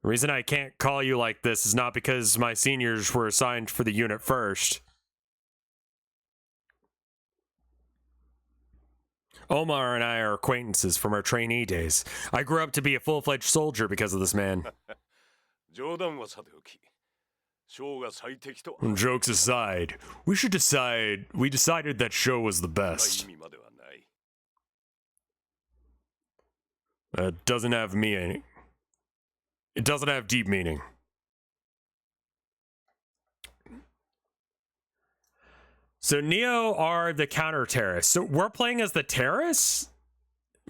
The reason I can't call you like this is not because my seniors were assigned for the unit first. Omar and I are acquaintances from our trainee days. I grew up to be a full-fledged soldier because of this man. 冗談はさておきショーが最適と Jokes aside, we decided that show was the 意 best. 味まではない It doesn't have meaning. It doesn't have deep meaning. So Neo are the counter-terrorists. So we're playing as the terrorists?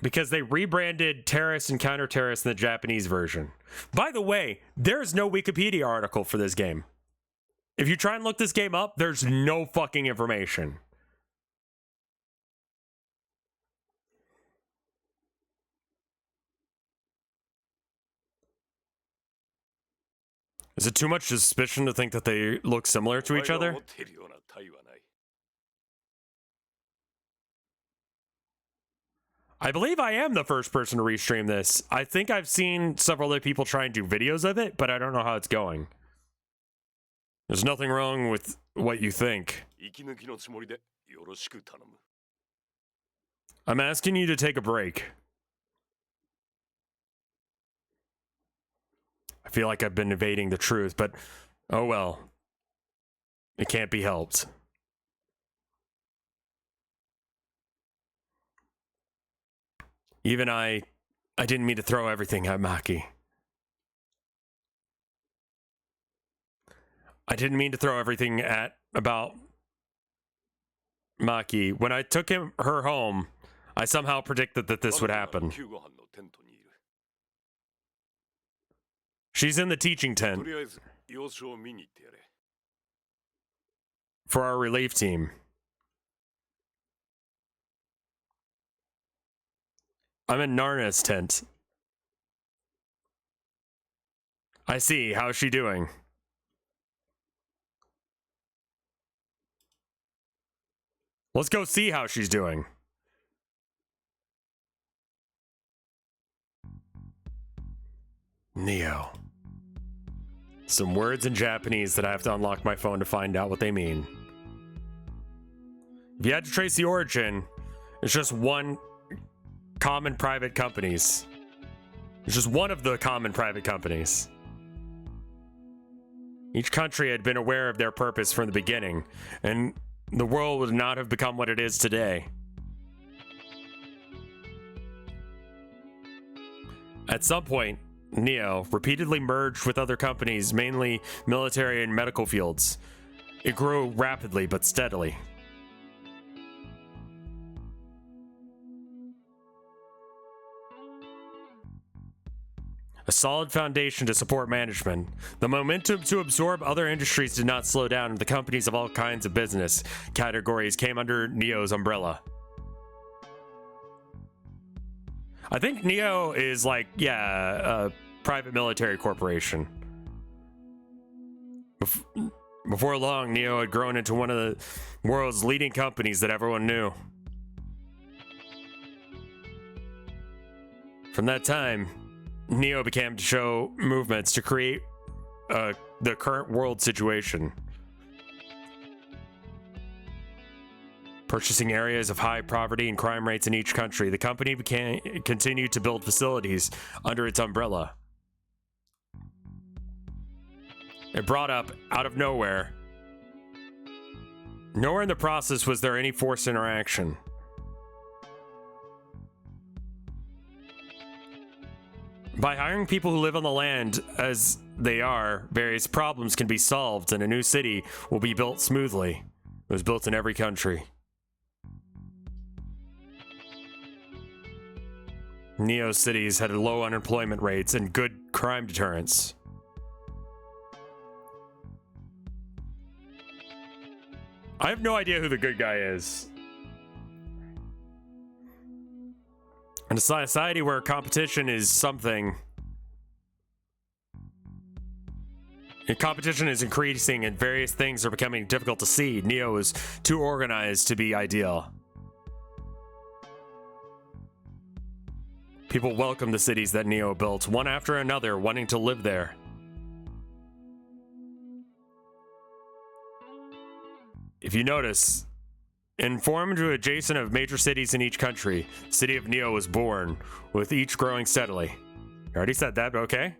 Because they rebranded terrorists and counter-terrorists in the Japanese version. By the way, there's no Wikipedia article for this game. If you try and look this game up, there's no fucking information. Is it too much suspicion to think that they look similar to each お前が other? 思っているような体はない I believe I am the first person to restream this. I think I've seen several other people try and do videos of it, but I don't know how it's going. There's nothing wrong with what you think. 息抜きのつもりでよろしく頼む I'm asking you to take a break. I feel like I've been evading the truth, but oh well. It can't be helped. Even I didn't mean to throw everything at Maki. I didn't mean to throw everything about Maki. When I took her home, I somehow predicted that this would happen. 救護班のテントにいる She's in the teaching と tent りあえず様子を見に行ってやれ for our relief team. I'm in Narna's tent. I see. How's she doing? Let's go see how she's doing. Neo. Some words in Japanese that I have to unlock my phone to find out what they mean. If you had to trace the origin, it's just one common private companies. It's just one of the common private companies. Each country had been aware of their purpose from the beginning, and the world would not have become what it is today. At some point, Neo repeatedly merged with other companies, mainly military and medical fields. It grew rapidly but steadily. A solid foundation to support management. The momentum to absorb other industries did not slow down, and the companies of all kinds of business categories came under Neo's umbrella. I think Neo is like, yeah, a private military corporation. Before long, Neo had grown into one of the world's leading companies that everyone knew. From that time, Neo began to show movements to create the current world situation. Purchasing areas of high poverty and crime rates in each country, the company continued to build facilities under its umbrella. It brought up, out of nowhere. Nowhere in the process was there any forced interaction. By hiring people who live on the land as they are, various problems can be solved and a new city will be built smoothly. It was built in every country. Neo cities had low unemployment rates and good crime deterrence. I have no idea who the good guy is. In a society where competition is something, and competition is increasing and various things are becoming difficult to see, Neo is too organized to be ideal. People welcome the cities that Neo built, one after another, wanting to live there. If you notice, informed to adjacent of major cities in each country, the city of Neo was born, with each growing steadily. I already said that, but okay.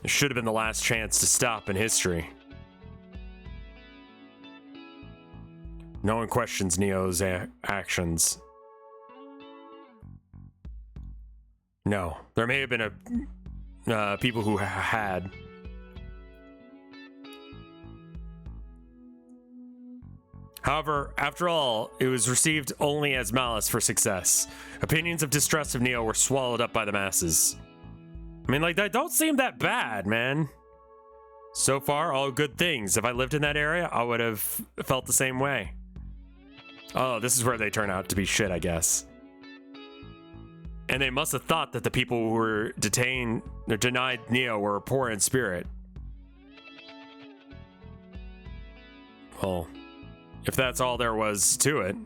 It should have been the last chance to stop in history. No one questions Neo's actions. No, there may have been people who had. However, after all, it was received only as malice for success. Opinions of distrust of Neo were swallowed up by the masses. I mean, like, that don't seem that bad, man. So far, all good things. If I lived in that area, I would have felt the same way. Oh, this is where they turn out to be shit, I guess. And they must have thought that the people who were detained or denied Neo were poor in spirit. Well, if that's all there was to it.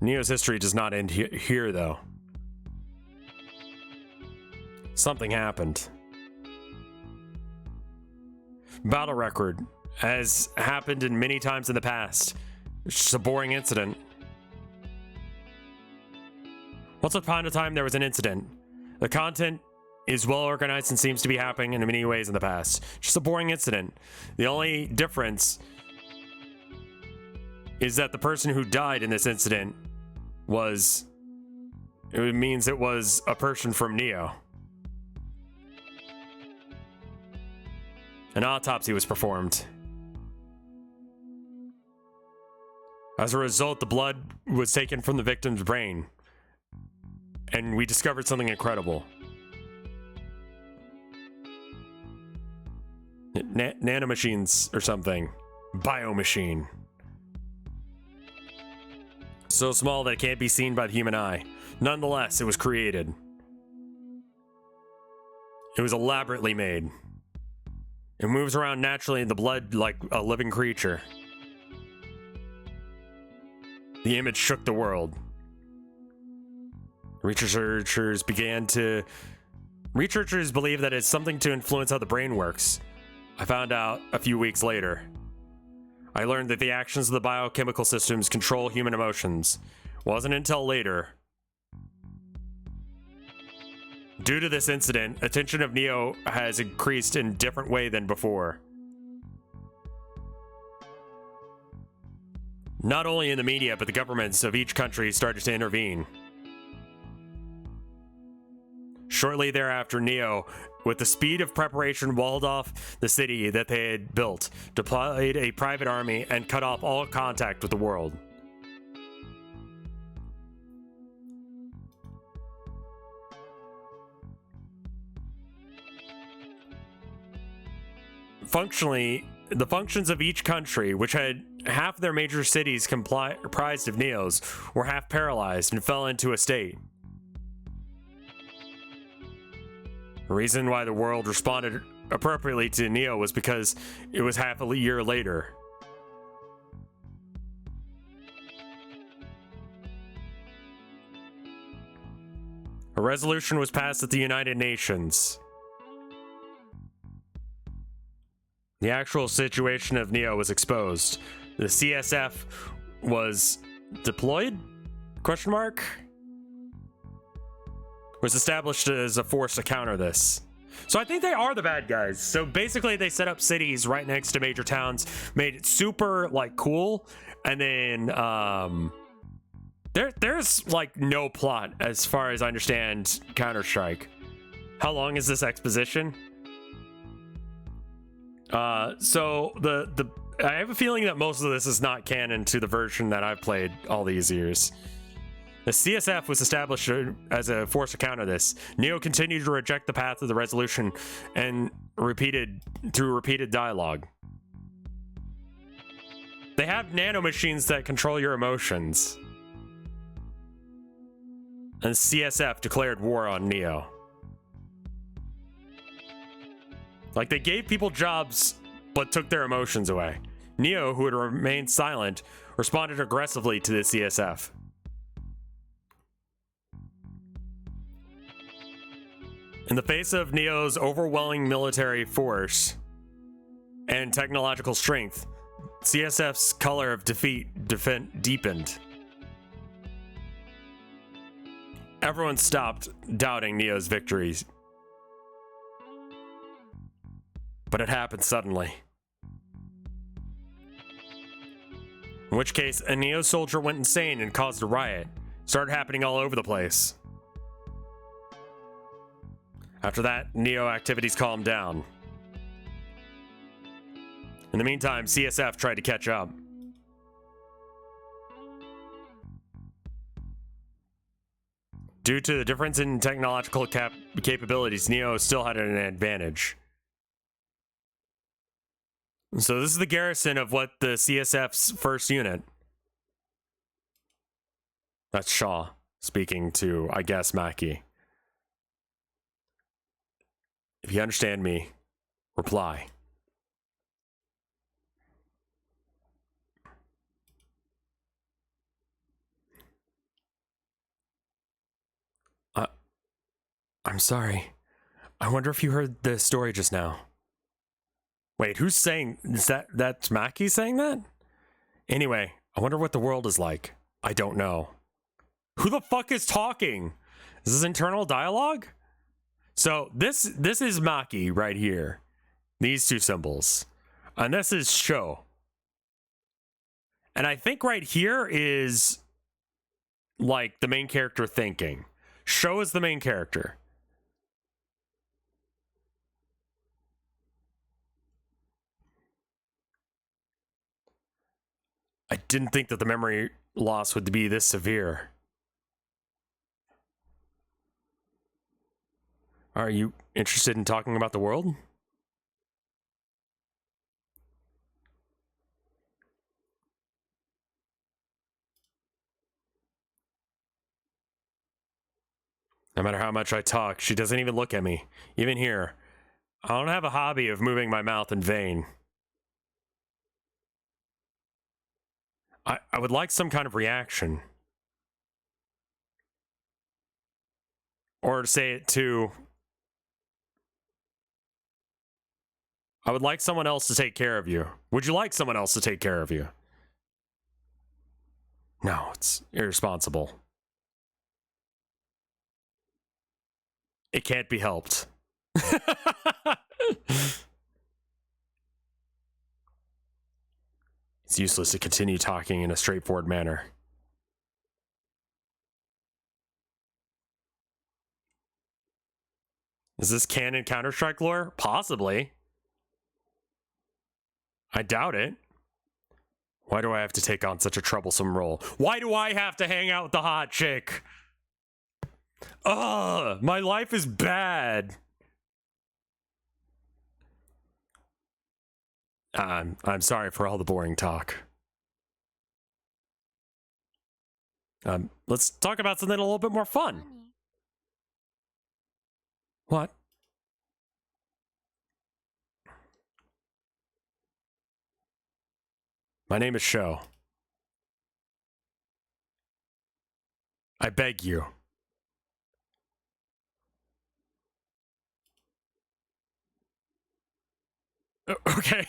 Neo's history does not end here, though. Something happened. Battle record, as happened in many times in the past. It's just a boring incident. Once upon a time, there was an incident. The content is well organized and seems to be happening in many ways in the past. Just a boring incident. The only difference is that the person who died in this incident means it was a person from Neo. An autopsy was performed. As a result, the blood was taken from the victim's brain, and we discovered something incredible. Nanomachines or something. Biomachine. So small that it can't be seen by the human eye. Nonetheless, it was created. It was elaborately made. It moves around naturally in the blood like a living creature. The image shook the world. Researchers believe that it's something to influence how the brain works. I found out a few weeks later. I learned that the actions of the biochemical systems control human emotions. Wasn't until later. Due to this incident, attention of Neo has increased in a different way than before. Not only in the media, but the governments of each country started to intervene. Shortly thereafter, Neo, with the speed of preparation, walled off the city that they had built, deployed a private army, and cut off all contact with the world. Functionally, the functions of each country, which had half their major cities comprised of Neos, were half paralyzed and fell into a state. The reason why the world responded appropriately to Neo was because it was half a year later. A resolution was passed at the United Nations. The actual situation of Neo was exposed. The CSF was deployed? Question mark? Was established as a force to counter this. So I think they are the bad guys. So basically they set up cities right next to major towns, made it super like cool, and then there's like no plot as far as I understand Counter-Strike. How long is this exposition? So I have a feeling that most of this is not canon to the version that I've played all these years. The CSF was established as a force to counter this. Neo continued to reject the path of the resolution and repeated dialogue. They have nanomachines that control your emotions. And CSF declared war on Neo. Like, they gave people jobs, but took their emotions away. Neo, who had remained silent, responded aggressively to the CSF. In the face of Neo's overwhelming military force and technological strength, CSF's color of defeat deepened. Everyone stopped doubting Neo's victories. But it happened suddenly. In which case, a Neo soldier went insane and caused a riot. Started happening all over the place. After that, Neo activities calmed down. In the meantime, CSF tried to catch up. Due to the difference in technological capabilities, Neo still had an advantage. So this is the garrison of what the CSF's first unit. That's Shaw speaking to, I guess, Mackie. If you understand me, reply. I'm sorry. I wonder if you heard the story just now. Wait, who's saying, that's Mackie saying that? Anyway, I wonder what the world is like. I don't know. Who the fuck is talking? Is this internal dialogue? So this is Mackie right here. These two symbols. And this is Sho. And I think right here is like the main character thinking. Sho is the main character. I didn't think that the memory loss would be this severe. Are you interested in talking about the world? No matter how much I talk, she doesn't even look at me. Even here. I don't have a hobby of moving my mouth in vain. I would like some kind of reaction. Or to say it to, I would like someone else to take care of you. Would you like someone else to take care of you? No, it's irresponsible. It can't be helped. It's useless to continue talking in a straightforward manner. Is this canon Counter-Strike lore? Possibly. I doubt it. Why do I have to take on such a troublesome role? Why do I have to hang out with the hot chick? Ugh, my life is bad. I'm sorry for all the boring talk. Let's talk about something a little bit more fun. What? My name is Sho. I beg you. Okay.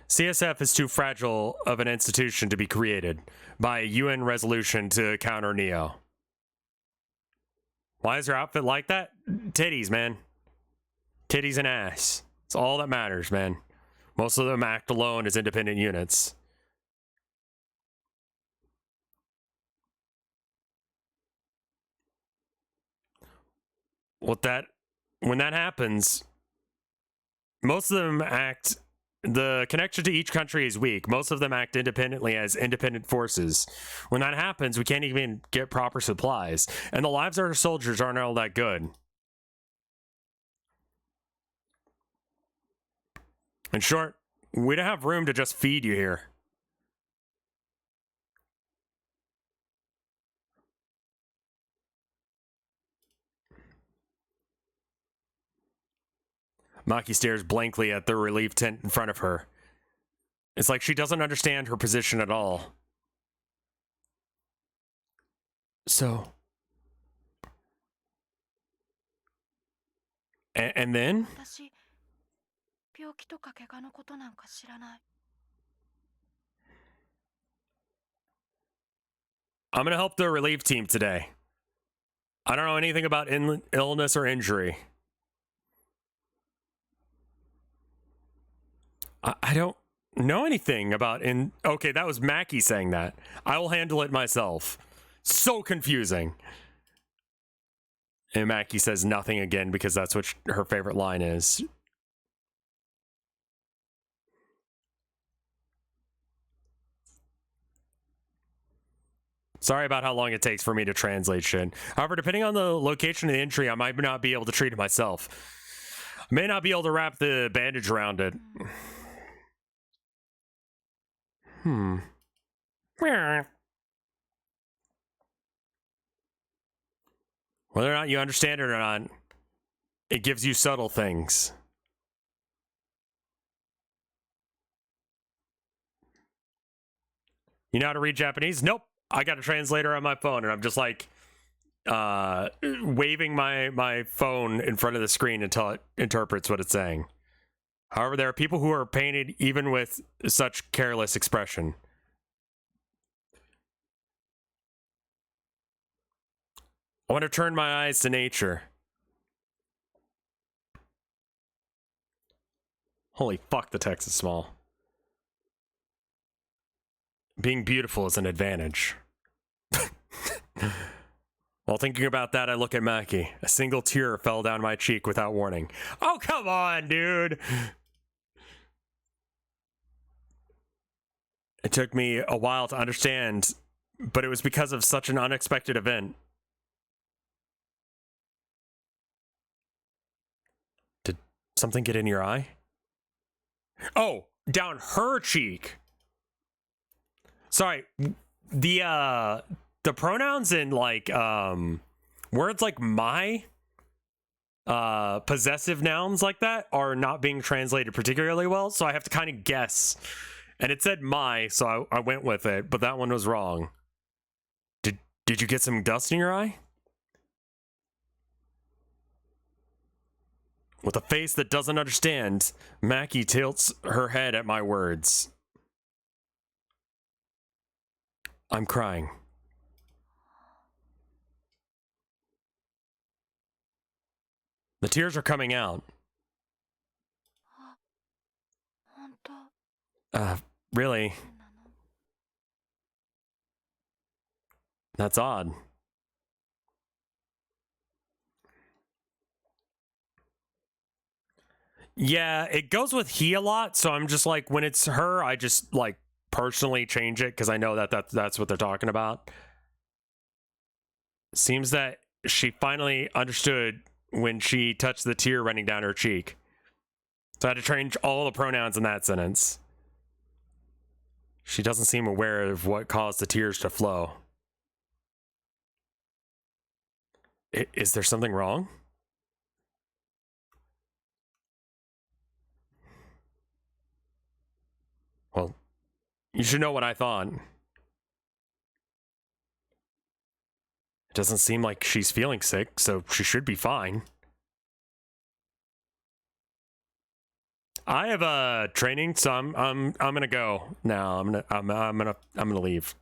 CSF is too fragile of an institution to be created by a UN resolution to counter Neo. Why is her outfit like that? Titties, man. Titties and ass. It's all that matters, man. Most of them act alone as independent units. When that happens, most of them act, the connection to each country is weak. Most of them act independently as independent forces. When that happens, we can't even get proper supplies, and the lives of our soldiers aren't all that good. In short, we don't have room to just feed you here. Maki stares blankly at the relief tent in front of her. It's like she doesn't understand her position at all. So... And then? I'm gonna help the relief team today. I don't know anything about illness or injury. I don't know anything about okay, that was Maki saying that. I will handle it myself. So confusing. And Maki says nothing again because that's what her favorite line is. Sorry about how long it takes for me to translate shit. However, depending on the location of the injury, I might not be able to treat it myself. I may not be able to wrap the bandage around it. Whether or not you understand it or not, it gives you subtle things. You know how to read Japanese? Nope. I got a translator on my phone, and I'm just like waving my phone in front of the screen until it interprets what it's saying. However, there are people who are painted even with such careless expression. I want to turn my eyes to nature. Holy fuck, the text is small. Being beautiful is an advantage. While thinking about that, I look at Maki. A single tear fell down my cheek without warning. Oh, come on, dude! It took me a while to understand, but it was because of such an unexpected event. Did something get in your eye? Oh, down her cheek! Sorry, the pronouns in like words like my possessive nouns like that are not being translated particularly well, so I have to kind of guess And it said my, so I went with it, but that one was wrong. Did you get some dust in your eye? With a face that doesn't understand, Mackie tilts her head at my words. I'm crying. The tears are coming out. Really? That's odd. Yeah, it goes with he a lot, so I'm just like, when it's her, I just like personally change it because I know that's what they're talking about. Seems that she finally understood when she touched the tear running down her cheek. So I had to change all the pronouns in that sentence. She doesn't seem aware of what caused the tears to flow. Is there something wrong? Well, you should know what I thought. It doesn't seem like she's feeling sick, so she should be fine. I have a training, so I'm gonna go now. I'm gonna leave.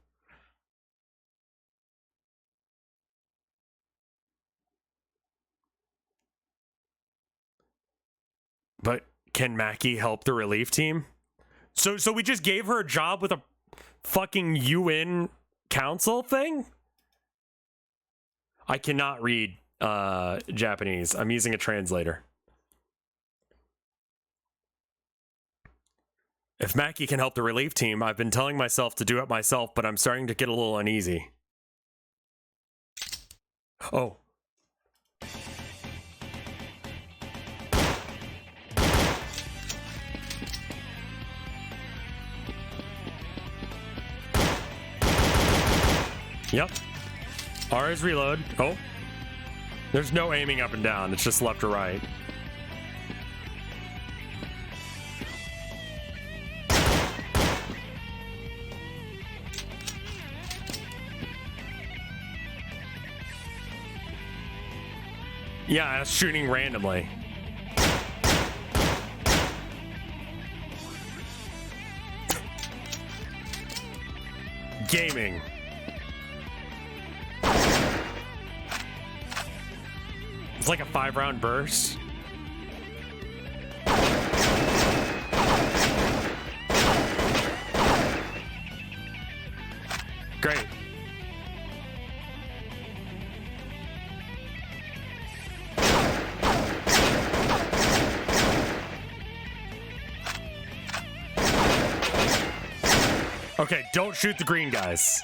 But can Mackie help the relief team? So we just gave her a job with a fucking UN council thing? I cannot read Japanese. I'm using a translator. If Mackie can help the relief team, I've been telling myself to do it myself, but I'm starting to get a little uneasy. Oh. Yep. R is reload. Oh. There's no aiming up and down. It's just left or right. Yeah, it's shooting randomly. Gaming. It's like a 5-round burst. Great. Okay, don't shoot the green guys.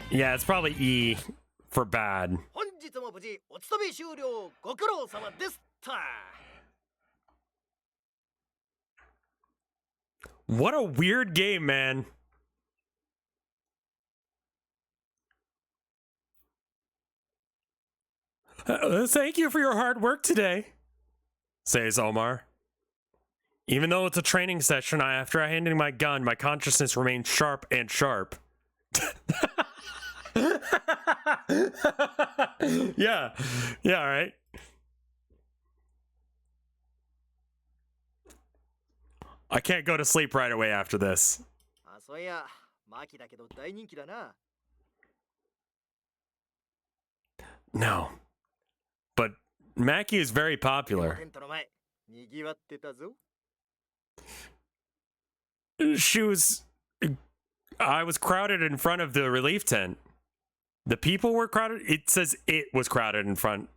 Yeah, it's probably E for bad. What a weird game, man. Thank you for your hard work today, says Omar. Even though it's a training session, after I handed my gun, my consciousness remains sharp and sharp. Yeah, all right. I can't go to sleep right away after this. No, but Mackie is very popular. I was crowded in front of the relief tent. The people were crowded. It says it was crowded in front.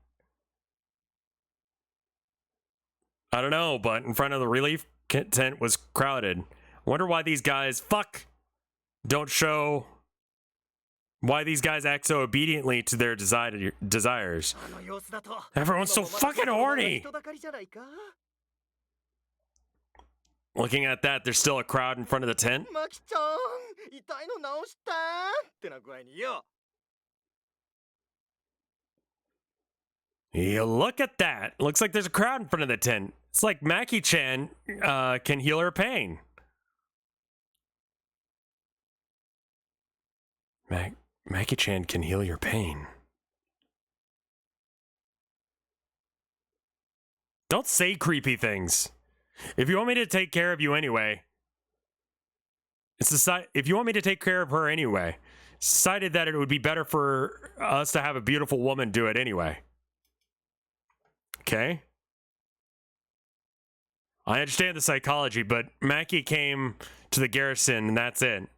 I don't know, but in front of the relief tent was crowded. Wonder why these guys don't show why these guys act so obediently to their desires. Everyone's so fucking horny. Looking at that, there's still a crowd in front of the tent. Yeah, look at that. Looks like there's a crowd in front of the tent. It's like Maki-chan can heal her pain. Maki-chan can heal your pain. Don't say creepy things. If you want me to take care of you anyway, if you want me to take care of her anyway, decided that it would be better for us to have a beautiful woman do it anyway. Okay? I understand the psychology, but Maki came to the garrison and that's it.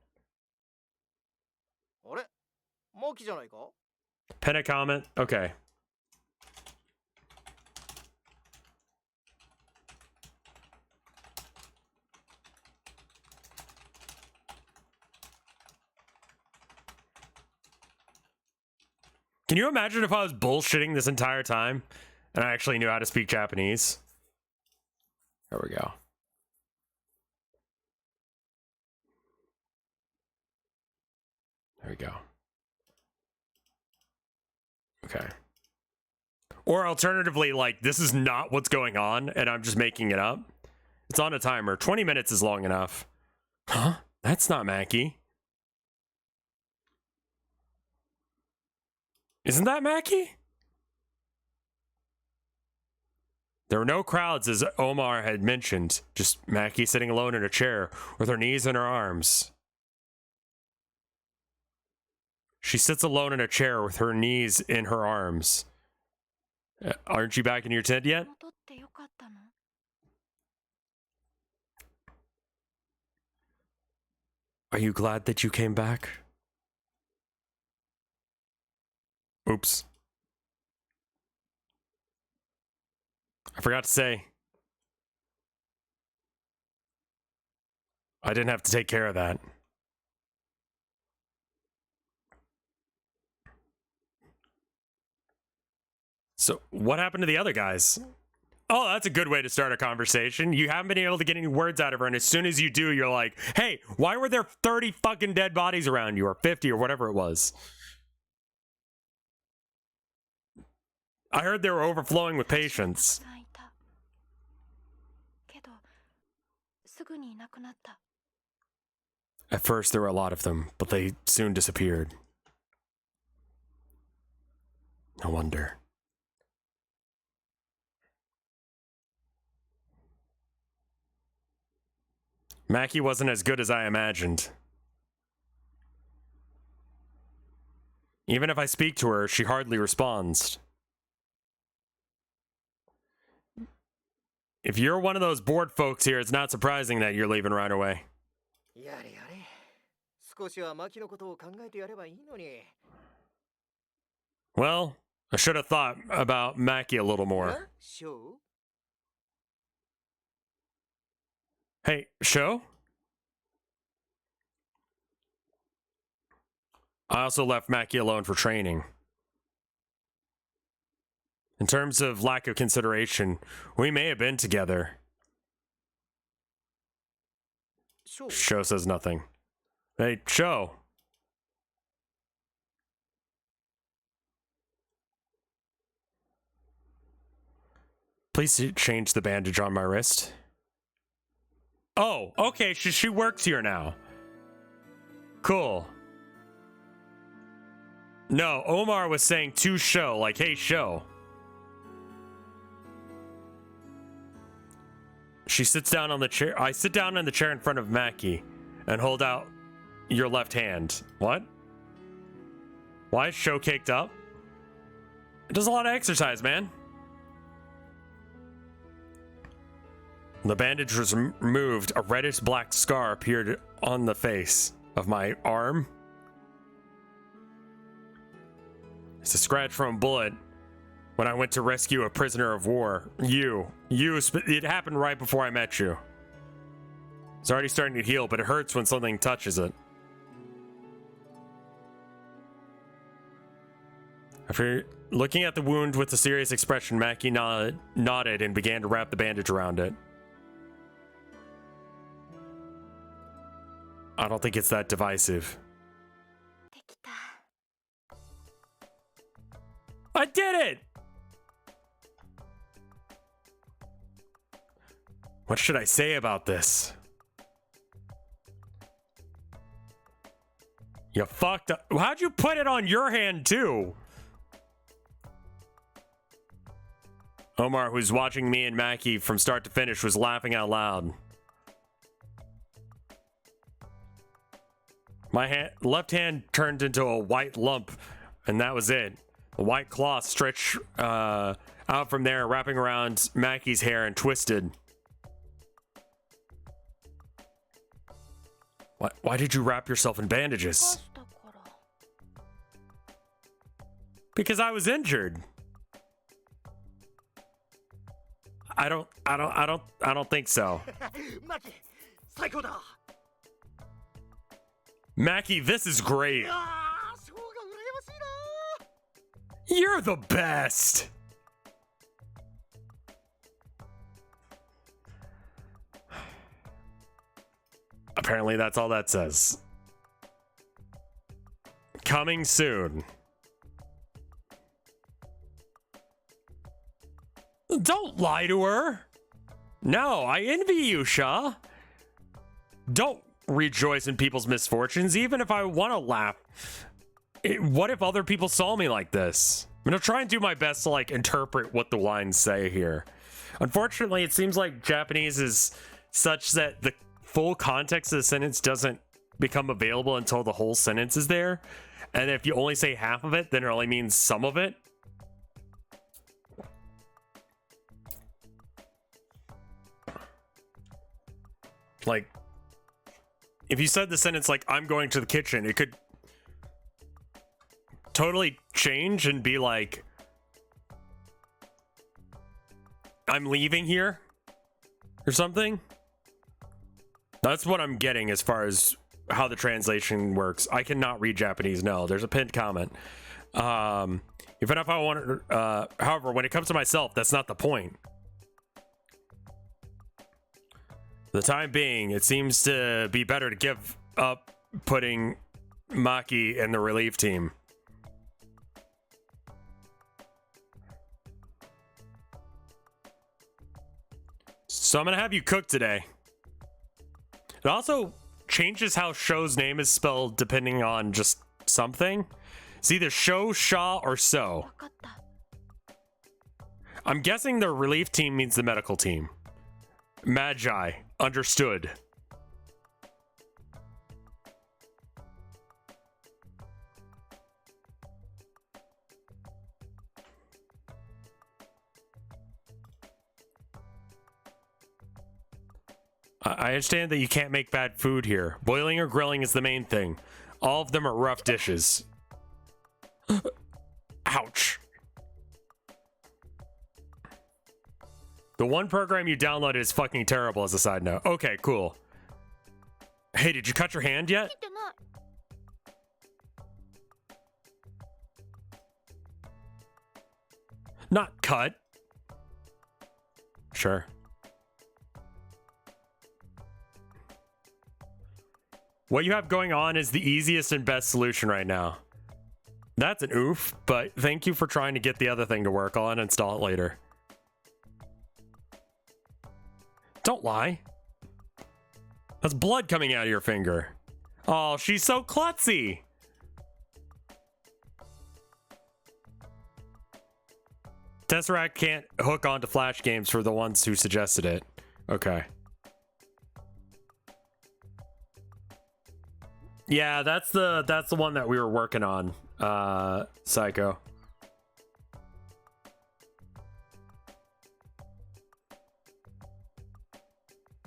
あれマキじゃないか Pen a comment? Okay. Can you imagine if I was bullshitting this entire time and I actually knew how to speak Japanese? There we go. There we go. Okay. Or alternatively, like, this is not what's going on and I'm just making it up. It's on a timer. 20 minutes is long enough. Huh? That's not Maki. Isn't that Maki? There were no crowds, as Omar had mentioned. Just Maki sitting alone in a chair with her knees in her arms. She sits alone in a chair with her knees in her arms. Aren't you back in your tent yet? Are you glad that you came back? Oops. I forgot to say. I didn't have to take care of that. So, what happened to the other guys? Oh, that's a good way to start a conversation. You haven't been able to get any words out of her, and as soon as you do, you're like, hey, why were there 30 fucking dead bodies around you, or 50, or whatever it was? I heard they were overflowing with patients. At first, there were a lot of them, but they soon disappeared. No wonder. Maki wasn't as good as I imagined. Even if I speak to her, she hardly responds. If you're one of those bored folks here, it's not surprising that you're leaving right away. やれやれ少しはマキのことを考えてやればいいのに Well, I should have thought about Maki a little more. Show? Hey, Sho? I also left Maki alone for training. In terms of lack of consideration, we may have been together. Show? Sho says nothing. Hey, Sho. Please change the bandage on my wrist. Oh, okay, she works here now. Cool. No, Omar was saying to Sho, like, hey, Sho. She sits down on the chair. I sit down in the chair in front of Maki and hold out your left hand. What? Why is Sho caked up? It does a lot of exercise, man. The bandage was removed. A reddish black scar appeared on the face of my arm. It's a scratch from a bullet when I went to rescue a prisoner of war. It happened right before I met you. It's already starting to heal, but it hurts when something touches it. After looking at the wound with a serious expression, Maki nodded and began to wrap the bandage around it. I don't think it's that divisive. I did it! What should I say about this? You fucked up. How'd you put it on your hand too? Omar, who's watching me and Mackie from start to finish, was laughing out loud. My left hand turned into a white lump, and that was it. A white cloth stretched out from there, wrapping around Mackie's hair and twisted. Why did you wrap yourself in bandages? Because I was injured. I don't think so. Mackie, this is great. You're the best. Apparently that's all that says. Coming soon. Don't lie to her. No, I envy you, Shaw. Don't rejoice in people's misfortunes, even if I want to laugh. What if other people saw me like this? I'm gonna try and do my best to like interpret what the lines say here. Unfortunately, it seems like Japanese is such that the full context of the sentence doesn't become available until the whole sentence is there. And if you only say half of it, then it only means some of it. Like, if you said the sentence like, I'm going to the kitchen, it could totally change and be like, I'm leaving here or something. That's what I'm getting as far as how the translation works. I cannot read Japanese. No, there's a pinned comment. Even if I want to, however, when it comes to myself, that's not the point. For the time being, it seems to be better to give up putting Maki in the relief team. So I'm gonna have you cook today. It also changes how Show's name is spelled depending on just something. It's either Show, Shaw, or So. I'm guessing the relief team means the medical team. Magi. Understood. I understand that you can't make bad food here. Boiling or grilling is the main thing. All of them are rough dishes. Ouch. The one program you downloaded is fucking terrible, as a side note. Okay, cool. Hey, did you cut your hand yet? Not cut. Sure. What you have going on is the easiest and best solution right now. That's an oof, but thank you for trying to get the other thing to work. I'll uninstall it later. Don't lie. That's blood coming out of your finger. Oh, she's so klutzy. Tesseract can't hook onto Flash games for the ones who suggested it. Okay. Yeah, that's the one that we were working on, Psycho.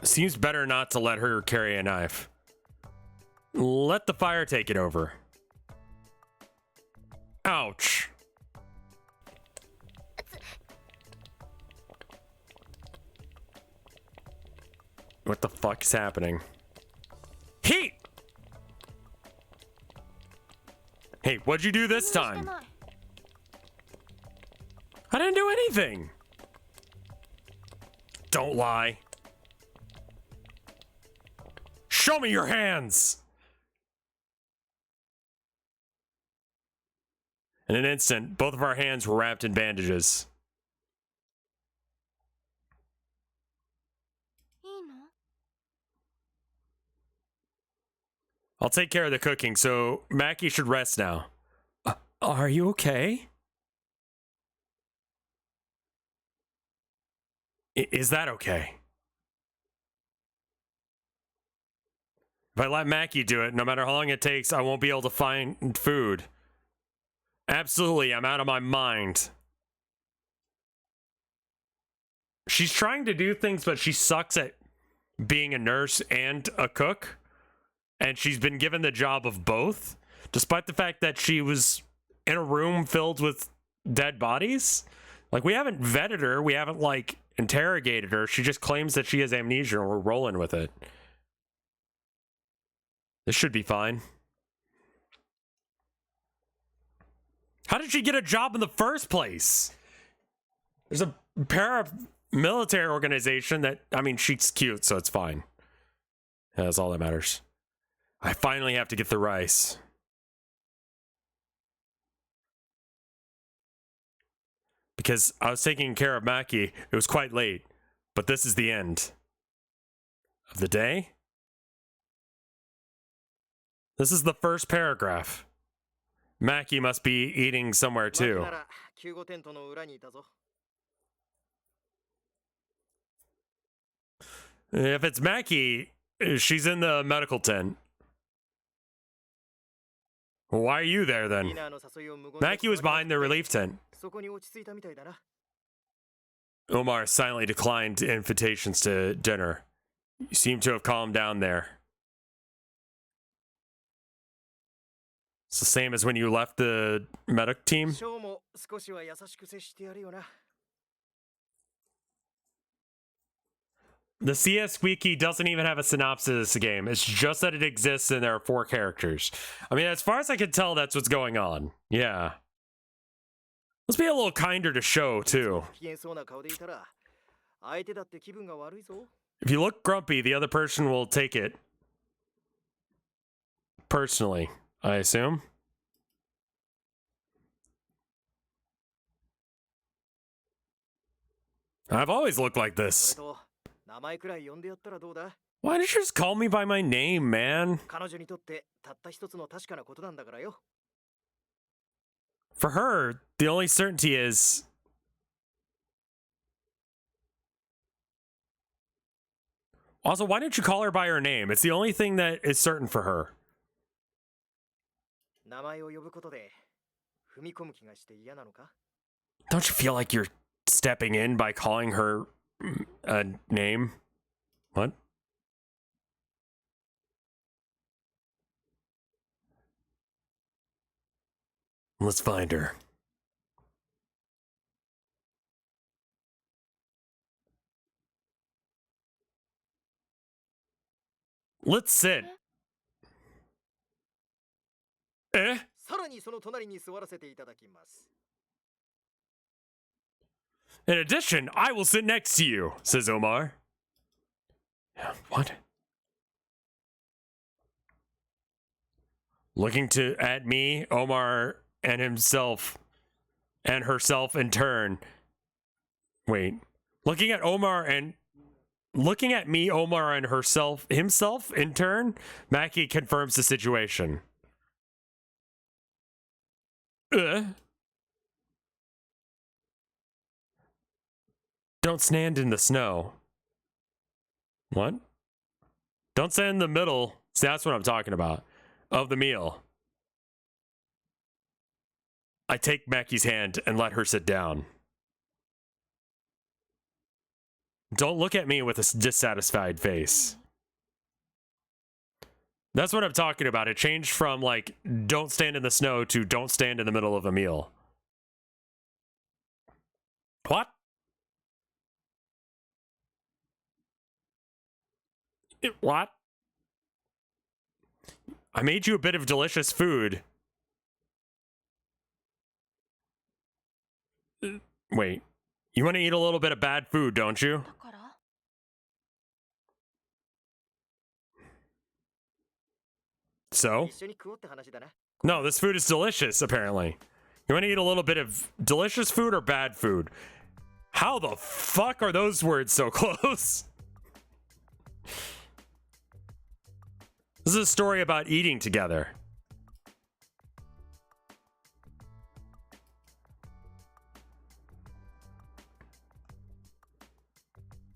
Seems better not to let her carry a knife. Let the fire take it over. Ouch. What the fuck is happening? Heat! Hey, what'd you do this time? I didn't do anything. Don't lie. Show me your hands! In an instant, both of our hands were wrapped in bandages. I'll take care of the cooking, so Mackie should rest now. Are you okay? Is that okay? If I let Mackie do it, no matter how long it takes, I won't be able to find food. Absolutely, I'm out of my mind. She's trying to do things, but she sucks at being a nurse and a cook. And she's been given the job of both, despite the fact that she was in a room filled with dead bodies. Like, we haven't vetted her. We haven't, like, interrogated her. She just claims that she has amnesia, and we're rolling with it. This should be fine. How did she get a job in the first place? There's a paramilitary organization that, I mean, she's cute, so it's fine. That's all that matters. I finally have to get the rice. Because I was taking care of Mackie. It was quite late. But this is the end of the day. This is the first paragraph. Mackie must be eating somewhere too. If it's Mackie, she's in the medical tent. Why are you there then? Mackie was behind the relief tent. Omar silently declined invitations to dinner. You seem to have calmed down there. It's the same as when you left the medic team. The CS Wiki doesn't even have a synopsis of this game. It's just that it exists and there are 4 characters. I mean, as far as I can tell, that's what's going on. Yeah. Let's be a little kinder to Show, too. If you look grumpy, the other person will take it personally, I assume. I've always looked like this. Why did you just call me by my name, man? For her, the only certainty is... Also, why didn't you call her by her name? It's the only thing that is certain for her. Don't you feel like you're stepping in by calling her a name? What? Let's find her. Let's sit. Eh? In addition, I will sit next to you, says Omar. What? Looking at me, Omar, and himself, and herself in turn. Wait. Looking at me, Omar, and himself in turn, Mackie confirms the situation. Don't stand in the snow. What? Don't stand in the middle. See, that's what I'm talking about. Of the meal. I take Mackie's hand and let her sit down. Don't look at me with a dissatisfied face. That's what I'm talking about. It changed from, like, don't stand in the snow to don't stand in the middle of a meal. What? What? I made you a bit of delicious food. Wait. You want to eat a little bit of bad food, don't you? So? No, this food is delicious, apparently. You want to eat a little bit of delicious food or bad food? How the fuck are those words so close? This is a story about eating together.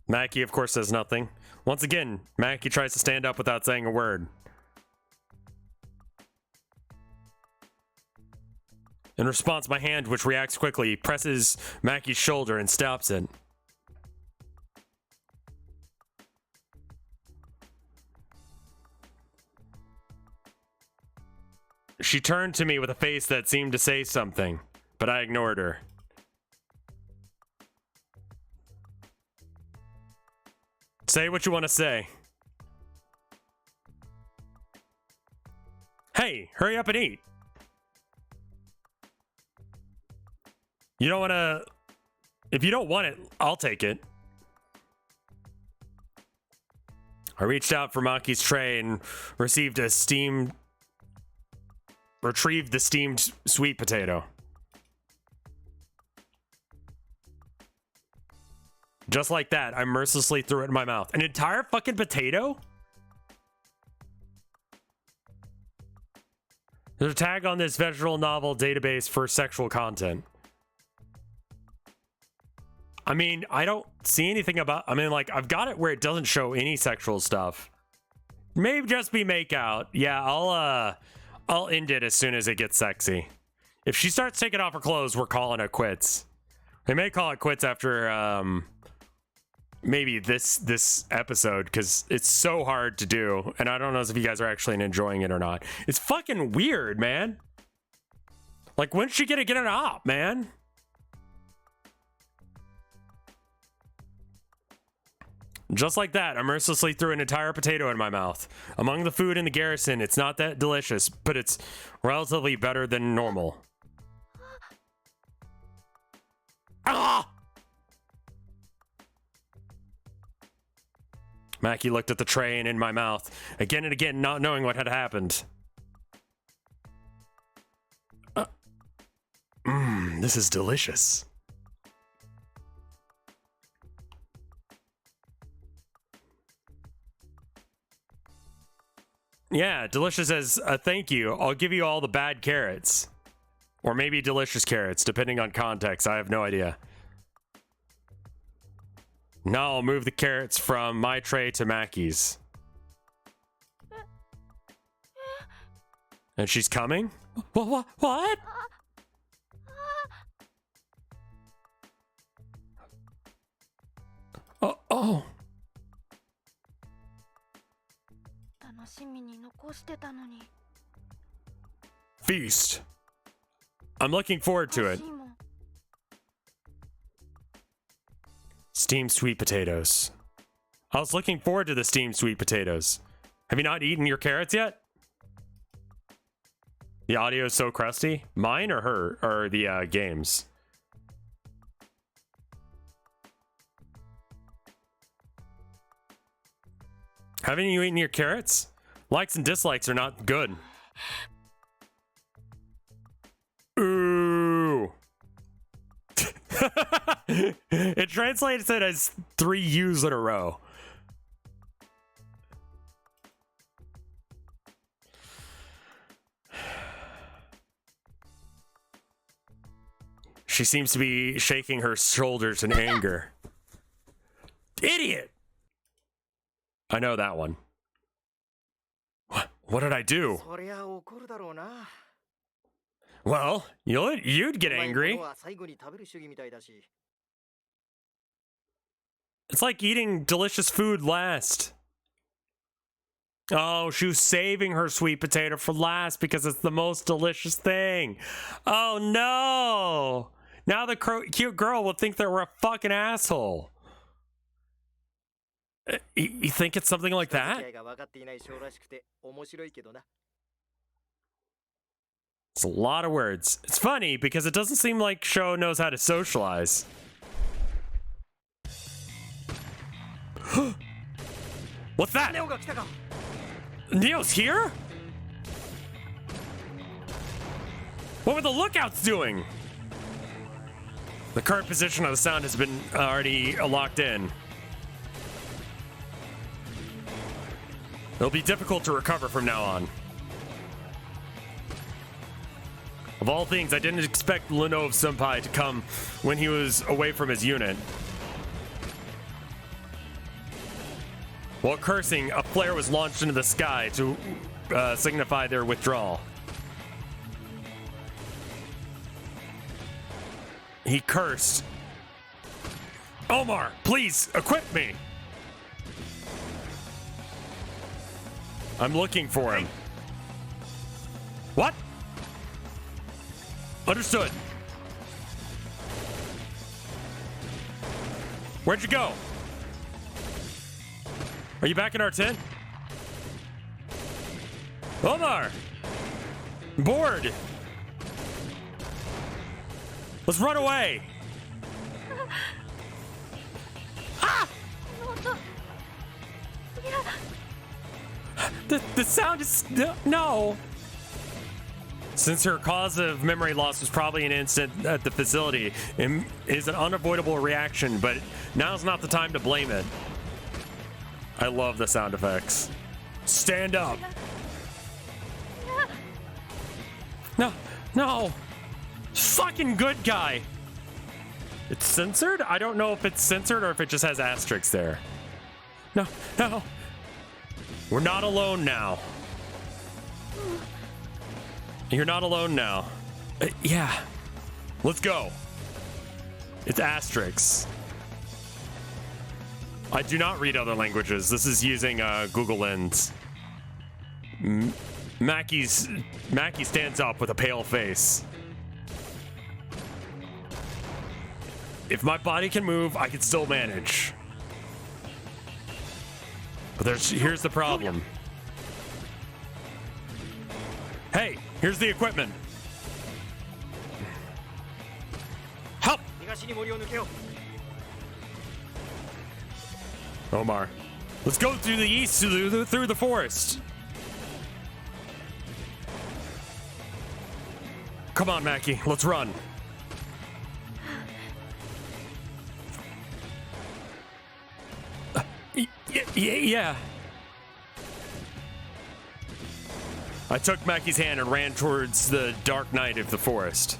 Mackie, of course, says nothing. Once again, Mackie tries to stand up without saying a word. In response, my hand, which reacts quickly, presses Mackie's shoulder and stops it. She turned to me with a face that seemed to say something, but I ignored her. Say what you want to say. Hey, hurry up and eat. You don't want to... If you don't want it, I'll take it. I reached out for Maki's tray and retrieved the steamed sweet potato. Just like that, I mercilessly threw it in my mouth. An entire fucking potato? There's a tag on this visual novel database for sexual content. I mean, I don't see anything about... I mean, like, I've got it where it doesn't show any sexual stuff. Maybe just be make out. Yeah, I'll end it as soon as it gets sexy. If she starts taking off her clothes, we're calling it quits. We may call it quits after, maybe this episode, because it's so hard to do, and I don't know if you guys are actually enjoying it or not. It's fucking weird, man. Like, when's she gonna get it up, man? Just like that, I mercilessly threw an entire potato in my mouth. Among the food in the garrison, it's not that delicious, but it's relatively better than normal. Ah! Mackie looked at the tray and in my mouth, again and again, not knowing what had happened. This is delicious. Yeah, delicious as a thank you. I'll give you all the bad carrots. Or maybe delicious carrots, depending on context. I have no idea. Now I'll move the carrots from my tray to Mackie's. And she's coming? What? Oh. Feast. I'm looking forward to it. Steamed sweet potatoes. I was looking forward to the steamed sweet potatoes. Have you not eaten your carrots yet? The audio is so crusty. Mine or her? Or the games? Haven't you eaten your carrots? Likes and dislikes are not good. Ooh. It translates it as 3 U's in a row. She seems to be shaking her shoulders in anger. Idiot! I know that one. What did I do? Well, you'd get angry. It's like eating delicious food last. Oh, she was saving her sweet potato for last because it's the most delicious thing. Oh no! Now the cute girl will think that we're a fucking asshole. You think it's something like that? It's a lot of words. It's funny because it doesn't seem like Sho knows how to socialize. What's that? Neo's here? What were the lookouts doing? The current position of the sound has been already locked in. It'll be difficult to recover from now on. Of all things, I didn't expect Lenov-senpai to come when he was away from his unit. While cursing, a flare was launched into the sky to signify their withdrawal. He cursed. Omar, please, equip me! I'm looking for him. What? Understood. Where'd you go? Are you back in our tent? Omar! Bored! Let's run away! Ah! The sound is... No! Since her cause of memory loss was probably an incident at the facility, it is an unavoidable reaction, but now's not the time to blame it. I love the sound effects. Stand up! No! No! Fucking good guy! It's censored? I don't know if it's censored or if it just has asterisks there. No, no. We're not alone now. You're not alone now. Yeah. Let's go. It's asterisks. I do not read other languages. This is using Google Lens. Mackie stands up with a pale face. If my body can move, I can still manage. But here's the problem. Hey, here's the equipment. Help! Omar, let's go through the east through the forest. Come on, Mackie, let's run. Yeah. I took Mackie's hand and ran towards the dark night of the forest.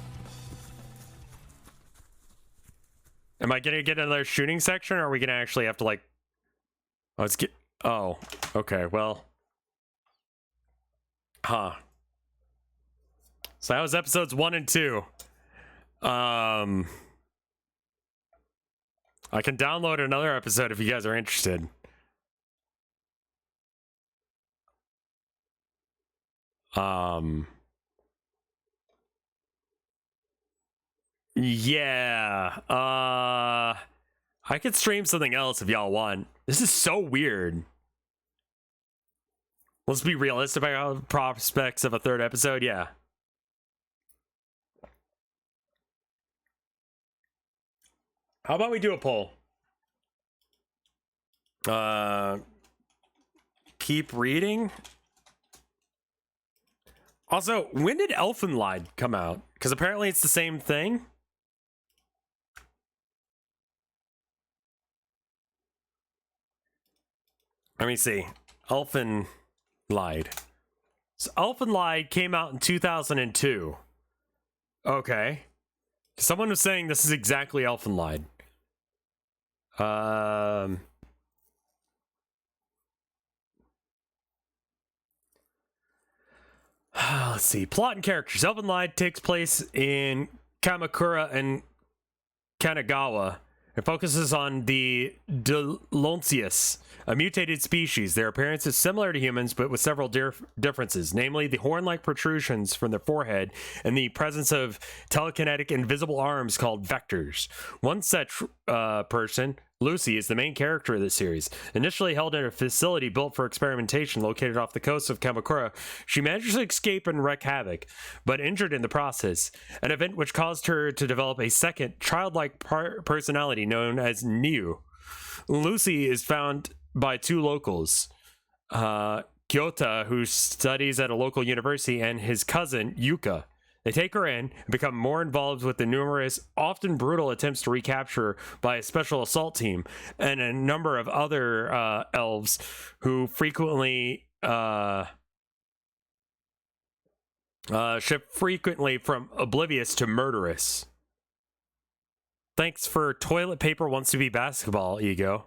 Am I gonna get another shooting section, or are we gonna actually have to like... Let's get... Oh, okay, well... Huh. So that was episodes 1 and 2. I can download another episode if you guys are interested. Yeah. I could stream something else if y'all want. This is so weird. Let's be realistic about prospects of a third episode. Yeah. How about we do a poll? Keep reading. Also, when did Elfenlied come out? Because apparently it's the same thing. Let me see. Elfenlied. So Elfenlied came out in 2002. Okay. Someone was saying this is exactly Elfenlied. Let's see. Plot and characters. Elfenlied takes place in Kamakura and Kanagawa. It focuses on the Doloncius, a mutated species. Their appearance is similar to humans, but with several differences, namely the horn-like protrusions from their forehead and the presence of telekinetic invisible arms called vectors. One such person, Lucy, is the main character of this series. Initially held in a facility built for experimentation located off the coast of Kamakura, she manages to escape and wreak havoc, but injured in the process, an event which caused her to develop a second, childlike personality known as Niu. Lucy is found by two locals, Kyota, who studies at a local university, and his cousin, Yuka. They take her in and become more involved with the numerous, often brutal attempts to recapture her by a special assault team and a number of other elves who frequently shift frequently from oblivious to murderous. Thanks for toilet paper wants to be basketball, Ego.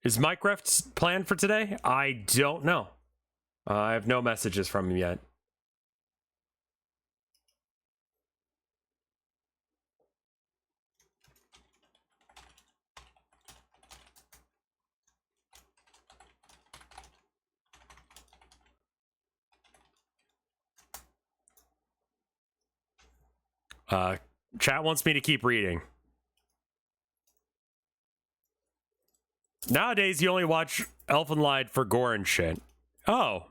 Is Mike Ref's plan for today? I don't know. I have no messages from him yet. Chat wants me to keep reading. Nowadays, you only watch Elfen Lied for gore and shit. Oh.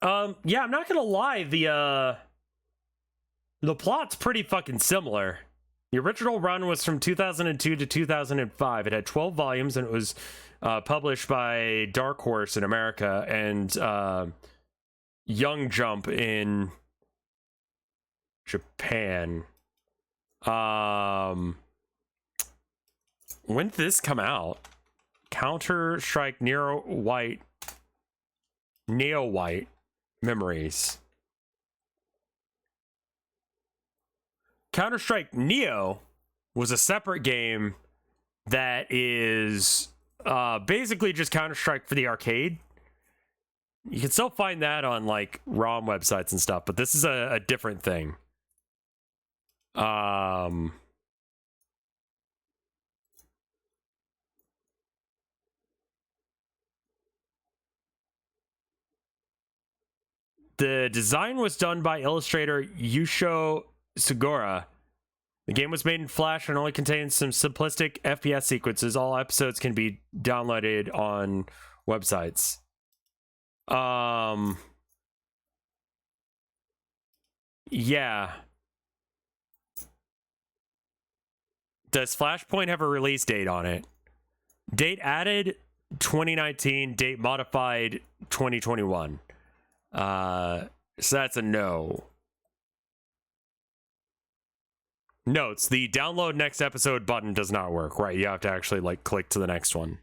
Yeah, I'm not gonna lie, the plot's pretty fucking similar. The original run was from 2002 to 2005. It had 12 volumes, and it was published by Dark Horse in America and Young Jump in Japan. When did this come out? Counter-Strike Neo-White Memories. Counter-Strike Neo was a separate game that is basically just Counter-Strike for the arcade. You can still find that on like ROM websites and stuff, but this is a different thing. The design was done by illustrator Yusho Sugura. The game was made in Flash and only contains some simplistic FPS sequences. All episodes can be downloaded on websites. Yeah. Does Flashpoint have a release date on it? Date added 2019, date modified 2021. So that's a no. Notes, the download next episode button does not work, right? You have to actually like click to the next one.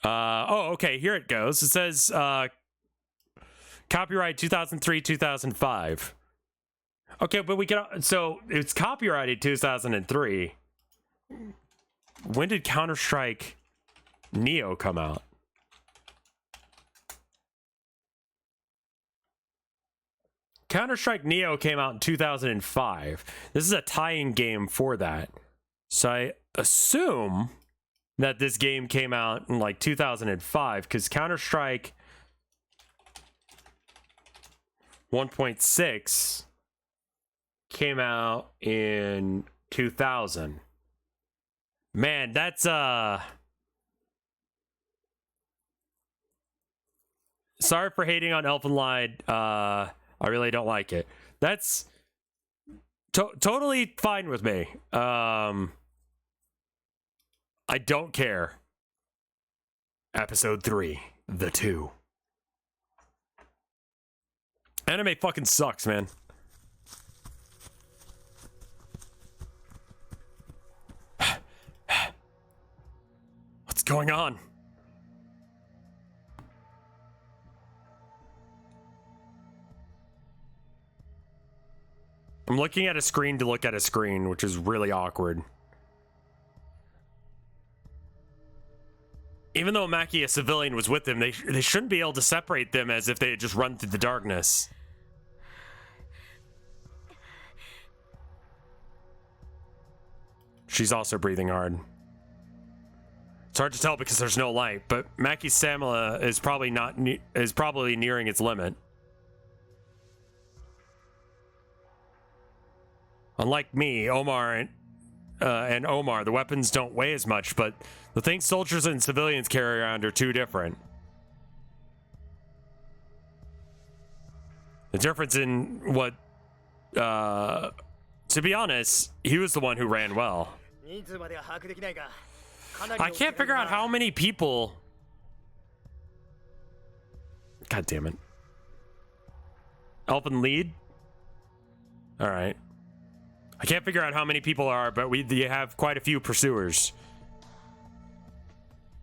Oh, okay, here it goes. It says copyright 2003, 2005. Okay, but we can, so it's copyrighted 2003. When did Counter-Strike Neo come out? Counter-Strike Neo came out in 2005. This is a tie-in game for that. So I assume that this game came out in like 2005 because Counter-Strike 1.6 came out in 2000. Man, that's sorry for hating on Elfen Lied. I really don't like it. That's totally fine with me. I don't care. Episode 3, The Two. Anime fucking sucks, man. What's going on? I'm looking at a screen to look at a screen, which is really awkward. Even though Maki, a civilian, was with them, they shouldn't be able to separate them as if they had just run through the darkness. She's also breathing hard. It's hard to tell because there's no light, but Maki's stamina is probably nearing its limit. Unlike me, Omar and Omar, the weapons don't weigh as much, but the things soldiers and civilians carry around are too different. The difference in what, to be honest, he was the one who ran well. I can't figure out how many people. God damn it. Elfin lead? Alright. I can't figure out how many people are, but we have quite a few pursuers.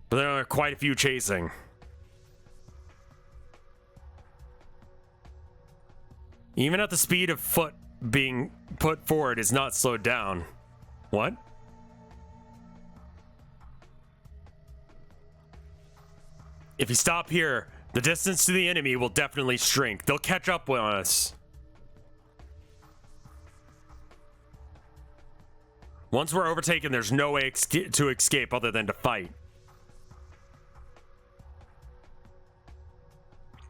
But there are quite a few chasing. Even at the speed of foot being put forward is not slowed down. What? If you stop here, the distance to the enemy will definitely shrink. They'll catch up with us. Once we're overtaken, there's no way to escape other than to fight.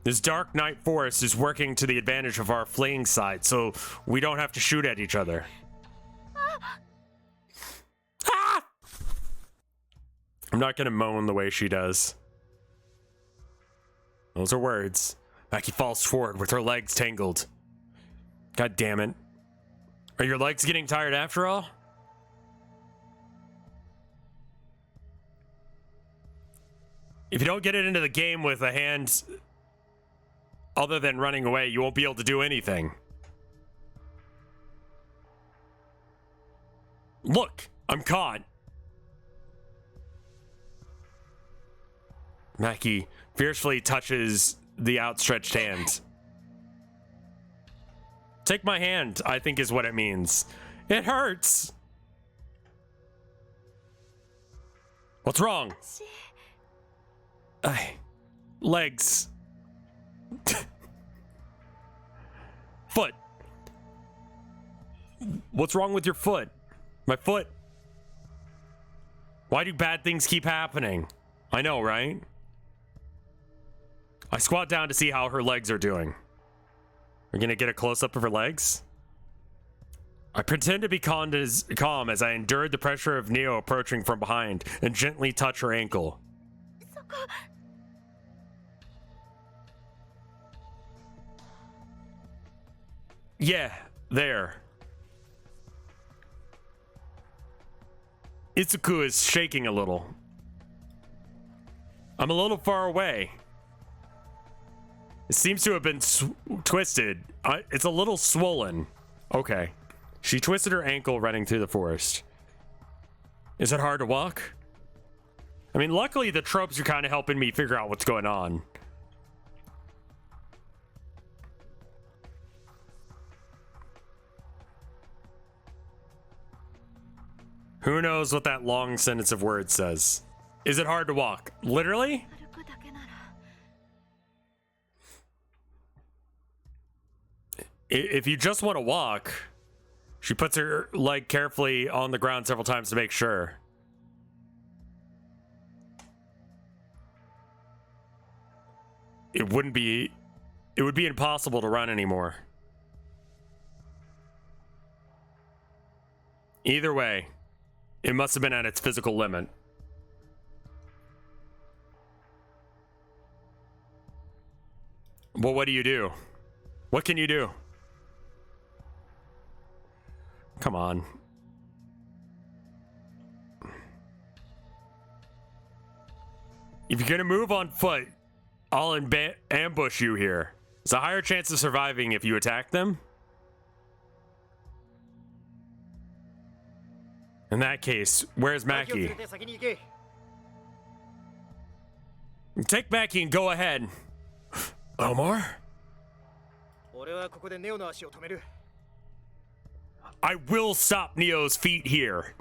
This dark night forest is working to the advantage of our fleeing side, so we don't have to shoot at each other. Ah! I'm not gonna moan the way she does. Those are words. Mackie falls forward with her legs tangled. God damn it. Are your legs getting tired after all? If you don't get it into the game with a hand other than running away, you won't be able to do anything. Look, I'm caught. Mackie fiercely touches the outstretched hand. Take my hand, I think is what it means. It hurts. What's wrong? Legs. Foot. What's wrong with your foot? My foot. Why do bad things keep happening? I know, right? I squat down to see how her legs are doing. We're gonna get a close-up of her legs? I pretend to be calm as I endured the pressure of Neo approaching from behind and gently touch her ankle. Yeah, there. Itsuku is shaking a little. I'm a little far away. It seems to have been twisted. It's a little swollen. Okay. She twisted her ankle running through the forest. Is it hard to walk? I mean, luckily the tropes are kind of helping me figure out what's going on. Who knows what that long sentence of words says? Is it hard to walk? Literally? If you just want to walk, she puts her leg carefully on the ground several times to make sure. It would be impossible to run anymore. Either way, it must have been at its physical limit. Well, what do you do? What can you do? Come on. If you're gonna move on foot, I'll ambush you here. There's a higher chance of surviving if you attack them. In that case, where's Mackie? Take Mackie and go ahead. Omar? I will stop Neo's feet here.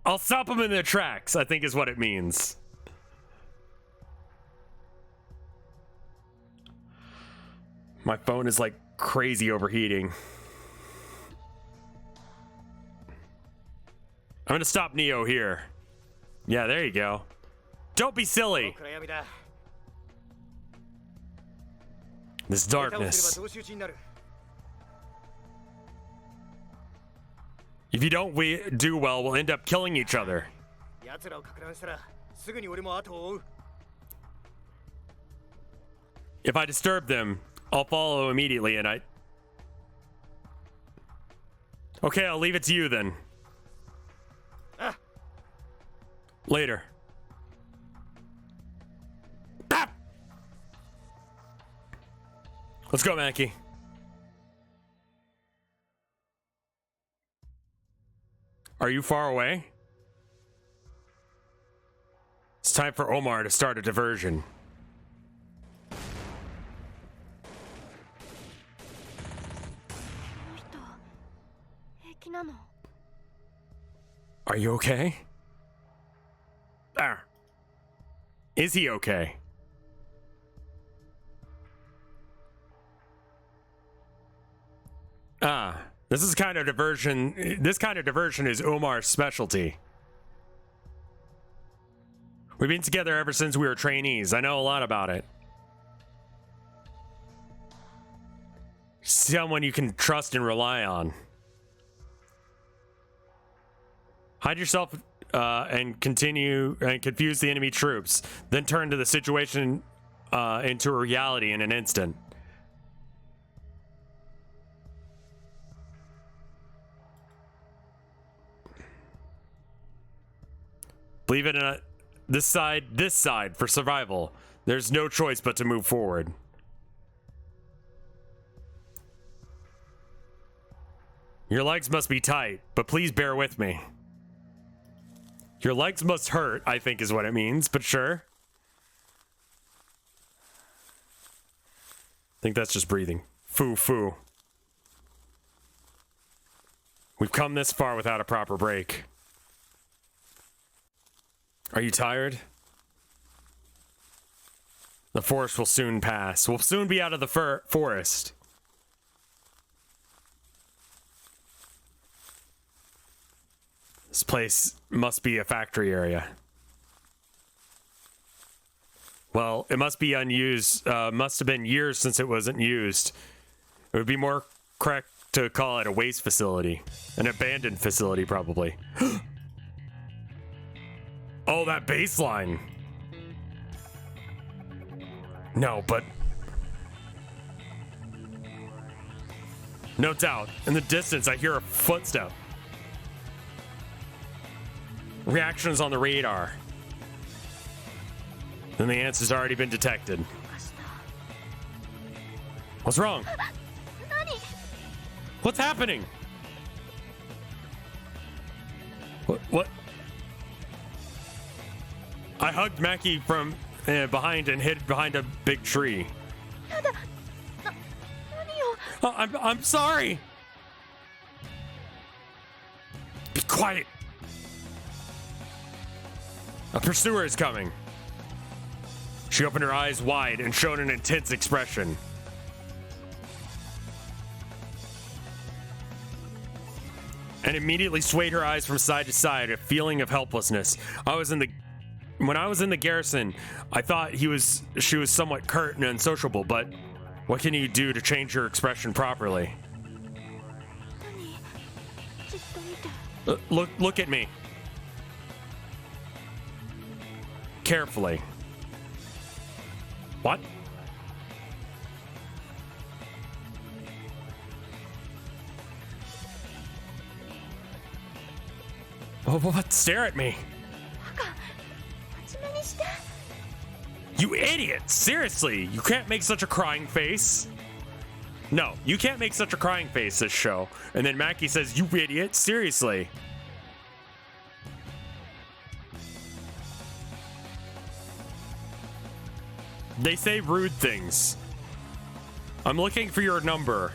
I'll stop him in their tracks, I think is what it means. My phone is like crazy overheating. I'm gonna stop Neo here. Yeah, there you go. Don't be silly. This darkness. If you don't do well, we'll end up killing each other. If I disturb them, I'll follow immediately and Okay, I'll leave it to you then. Later. Ah! Let's go, Mackie. Are you far away? It's time for Omar to start a diversion. 平気なの？ Are you okay? Is he okay? This is kind of diversion. This kind of diversion is Omar's specialty. We've been together ever since we were trainees. I know a lot about it. Someone you can trust and rely on. Hide yourself and continue and confuse the enemy troops. Then turn to the situation into a reality in an instant. Leave it in this side for survival. There's no choice but to move forward. Your legs must be tight, but please bear with me. Your legs must hurt, I think is what it means, but sure. I think that's just breathing. Foo foo. We've come this far without a proper break. Are you tired? The forest will soon pass. We'll soon be out of the forest. This place must be a factory area. Well, it must be unused. Must have been years since it wasn't used. It would be more correct to call it a waste facility. An abandoned facility, probably. Oh, that baseline. No, but... No doubt. In the distance, I hear a footstep. Reactions on the radar. Then the answer's already been detected. What's wrong? What's happening? What? I hugged Mackie from behind and hid behind a big tree. Oh, I'm sorry. Be quiet. A pursuer is coming. She opened her eyes wide and showed an intense expression. And immediately swayed her eyes from side to side, a feeling of helplessness. When I was in the garrison, I thought she was somewhat curt and unsociable, but what can you do to change your expression properly? Look at me. Carefully. What? Oh, what? Stare at me. You idiot! Seriously, you can't make such a crying face. No, you can't make such a crying face this show. And then Mackie says, you idiot, seriously. They say rude things. I'm looking for your number.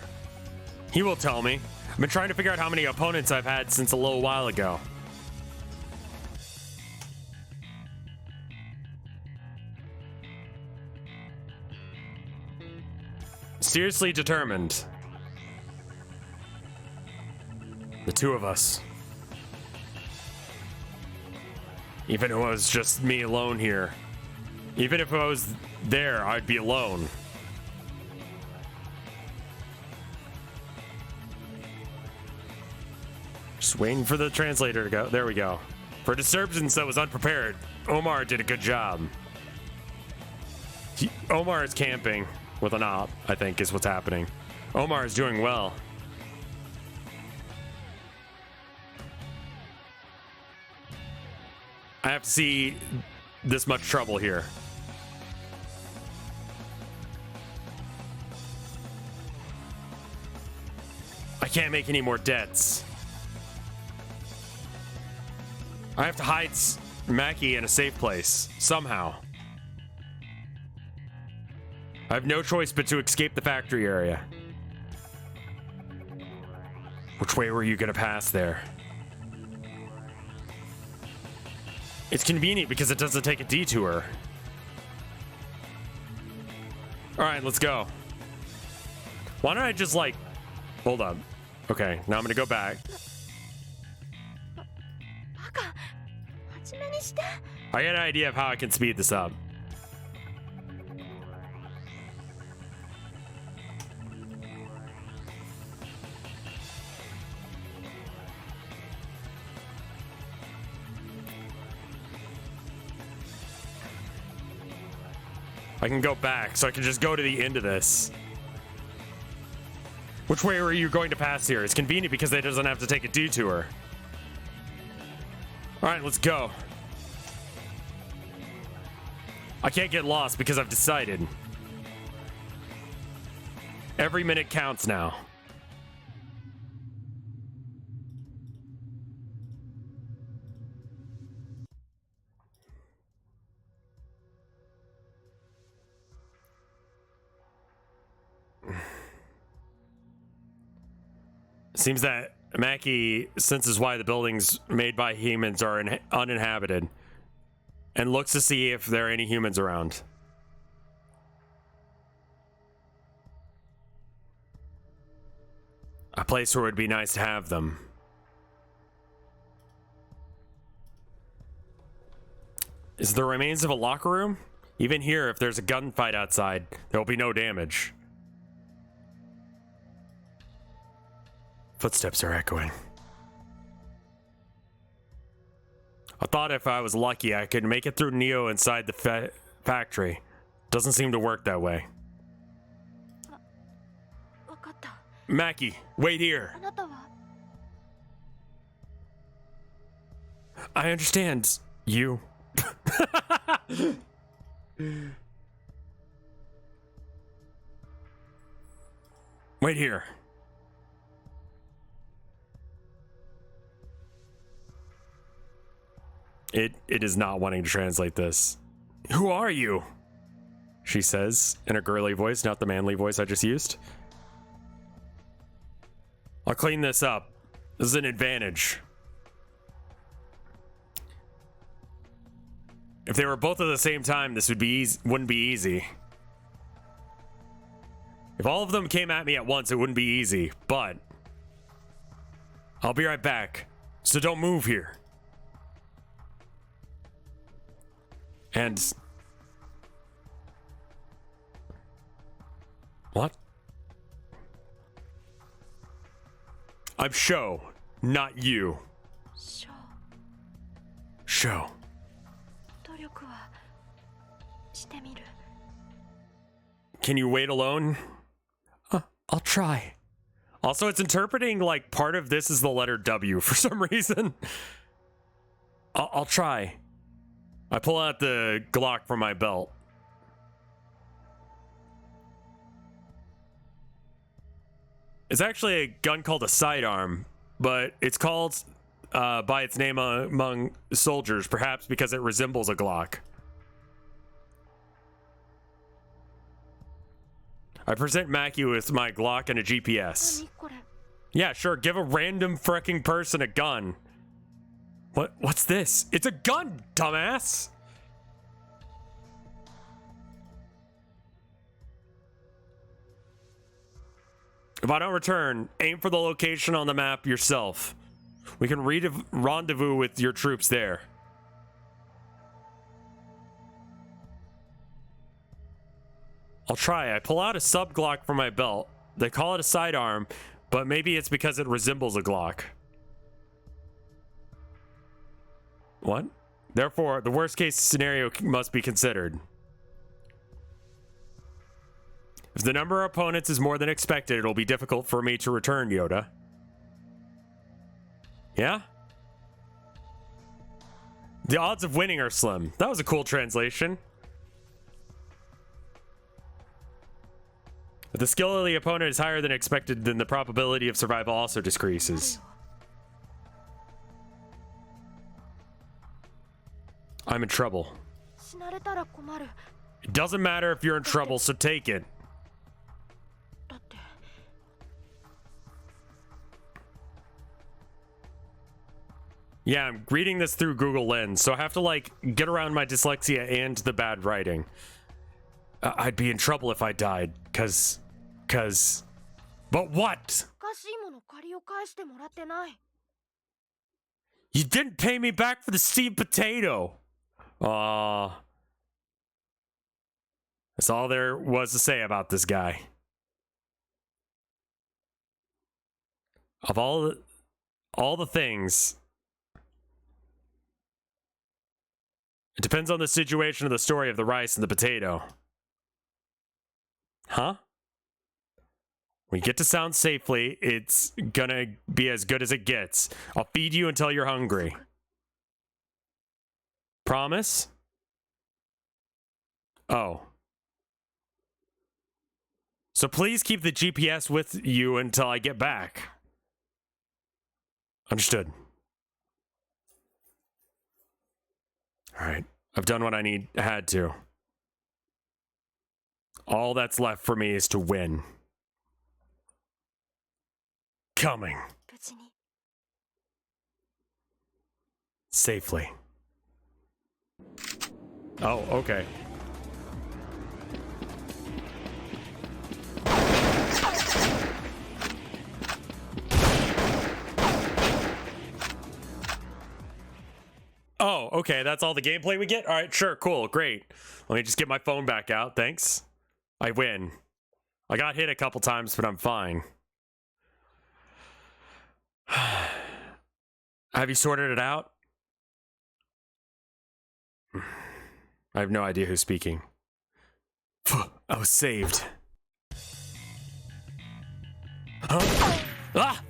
He will tell me. I've been trying to figure out how many opponents I've had since a little while ago. Seriously determined. The two of us. Even if it was just me alone here. Even if I was there, I'd be alone. Just waiting for the translator to go. There we go. For a disturbance that was unprepared, Omar did a good job. Omar is camping with an op, I think is what's happening. Omar is doing well. I have to see this much trouble here. I can't make any more debts. I have to hide Mackie in a safe place, somehow. I have no choice but to escape the factory area. Which way were you gonna pass there? It's convenient because it doesn't take a detour. Alright, let's go. Why don't I just like... Hold up. Okay, now I'm gonna go back. I got an idea of how I can speed this up. I can go back, so I can just go to the end of this. Which way are you going to pass here? It's convenient because it doesn't have to take a detour. Alright, let's go. I can't get lost because I've decided. Every minute counts now. Seems that Mackie senses why the buildings made by humans are uninhabited and looks to see if there are any humans around. A place where it would be nice to have them. Is the remains of a locker room? Even here, if there's a gunfight outside, there will be no damage. Footsteps are echoing. I thought if I was lucky, I could make it through Neo inside the factory. Doesn't seem to work that way. Mackie, wait here. I understand. You. Wait here. It is not wanting to translate this. Who are you? She says in a girly voice, not the manly voice I just used. I'll clean this up. This is an advantage. If they were both at the same time, this wouldn't be easy. If all of them came at me at once, it wouldn't be easy, but I'll be right back. So don't move here. And what? I'm Sho, not you. Sho. Can you wait alone? I'll try. Also, it's interpreting like part of this is the letter W for some reason. I'll try. I pull out the Glock from my belt. It's actually a gun called a sidearm, but it's called by its name among soldiers, perhaps because it resembles a Glock. I present Mackie with my Glock and a GPS. Yeah, sure, give a random fricking person a gun. What's this? It's a gun, dumbass! If I don't return, aim for the location on the map yourself. We can rendezvous with your troops there. I'll try. I pull out a sub-Glock from my belt. They call it a sidearm, but maybe it's because it resembles a Glock. What? Therefore, the worst case scenario must be considered. If the number of opponents is more than expected, it'll be difficult for me to return, Yoda. Yeah? The odds of winning are slim. That was a cool translation. If the skill of the opponent is higher than expected, then the probability of survival also decreases. I'm in trouble. 死なれたら困る。 It doesn't matter if you're in trouble, so take it. だって。 Yeah, I'm reading this through Google Lens, so I have to, like, get around my dyslexia and the bad writing. I'd be in trouble if I died, cause... But what? おかしいもの借りを返してもらってない。 You didn't pay me back for the steamed potato! Aww. That's all there was to say about this guy. Of all the things... It depends on the situation of the story of the rice and the potato. Huh? When you get to sound safely, it's gonna be as good as it gets. I'll feed you until you're hungry. Promise? Oh. So please keep the GPS with you until I get back. Understood. Alright. I've done what I had to. All that's left for me is to win. Coming. 無事に。 Safely. Oh, okay. Oh, okay, that's all the gameplay we get? Alright, sure, cool, great. Let me just get my phone back out, thanks. I win. I got hit a couple times, but I'm fine. Have you sorted it out? I have no idea who's speaking. I was saved. Huh? Ah!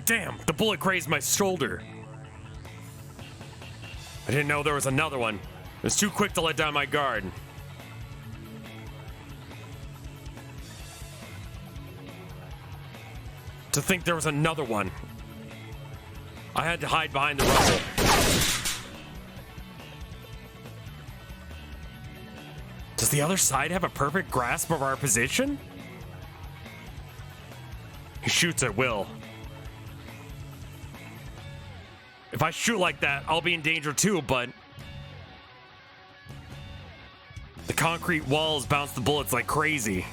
Damn, the bullet grazed my shoulder. I didn't know there was another one. It was too quick to let down my guard. To think there was another one. I had to hide behind the rubble. Does the other side have a perfect grasp of our position? He shoots at will. If I shoot like that, I'll be in danger too, but... The concrete walls bounce the bullets like crazy.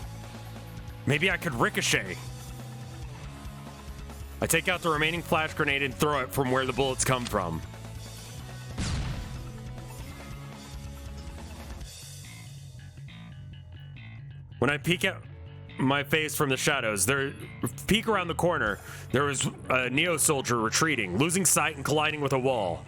Maybe I could ricochet. I take out the remaining flash grenade and throw it from where the bullets come from. When I peek at my face from the shadows, peek around the corner, there was a Neo soldier retreating, losing sight and colliding with a wall.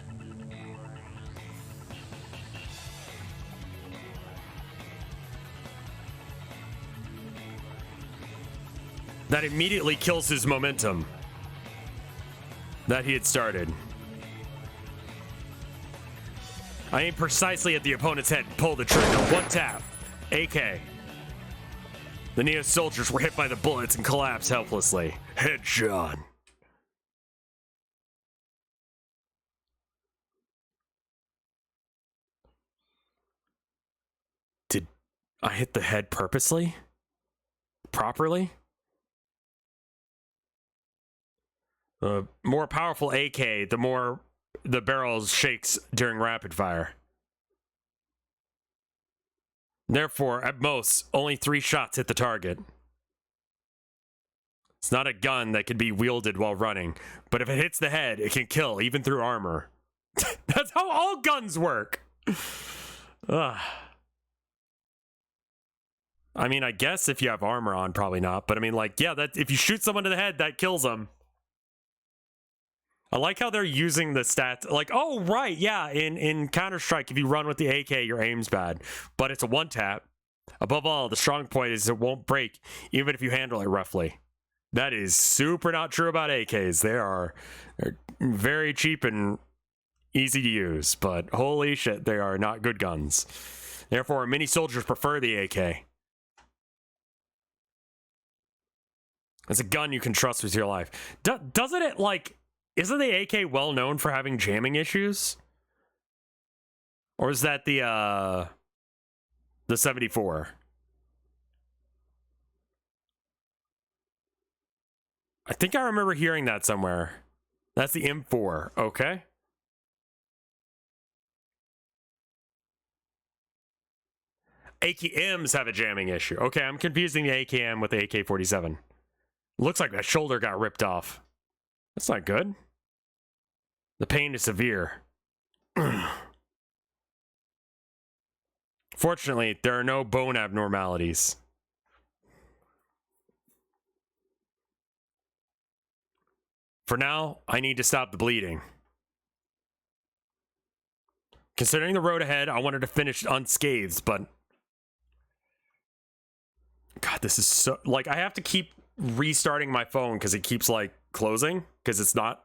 That immediately kills his momentum that he had started. I aim precisely at the opponent's head and pull the trigger. One tap. AK. The Neo soldiers were hit by the bullets and collapsed helplessly. Headshot. Did I hit the head purposely? Properly? The more powerful AK, the more the barrel shakes during rapid fire. Therefore, at most, only 3 shots hit the target. It's not a gun that can be wielded while running, but if it hits the head, it can kill, even through armor. That's how all guns work! Ugh. I mean, I guess if you have armor on, probably not, but I mean, like, yeah, that if you shoot someone in the head, that kills them. I like how they're using the stats. Like, oh, right, yeah, in Counter-Strike, if you run with the AK, your aim's bad. But it's a one-tap. Above all, the strong point is it won't break, even if you handle it roughly. That is super not true about AKs. They're very cheap and easy to use, but holy shit, they are not good guns. Therefore, many soldiers prefer the AK. It's a gun you can trust with your life. Doesn't it, like, isn't the AK well known for having jamming issues? Or is that the 74? I think I remember hearing that somewhere. That's the M4, okay. AKMs have a jamming issue. Okay, I'm confusing the AKM with the AK-47. Looks like that shoulder got ripped off. That's not good. The pain is severe. Fortunately, there are no bone abnormalities. For now, I need to stop the bleeding. Considering the road ahead, I wanted to finish unscathed, but... God, this is so... Like, I have to keep restarting my phone because it keeps, like, closing because it's not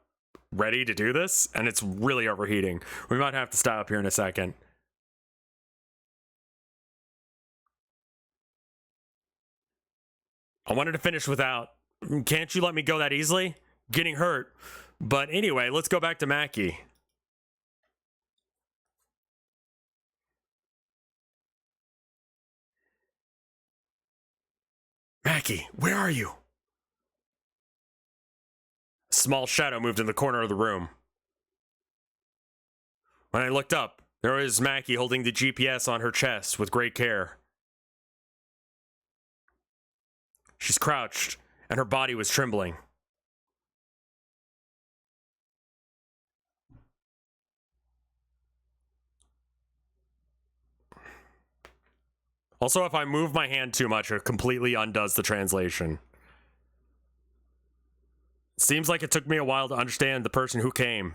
ready to do this, and it's really overheating. We might have to stop here in a second. I wanted to finish without. Can't you let me go that easily? Getting hurt. But anyway, let's go back to Mackie. Mackie, where are you? A small shadow moved in the corner of the room. When I looked up, there was Mackie holding the GPS on her chest with great care. She's crouched, and her body was trembling. Also, if I move my hand too much, it completely undoes the translation. Seems like it took me a while to understand the person who came.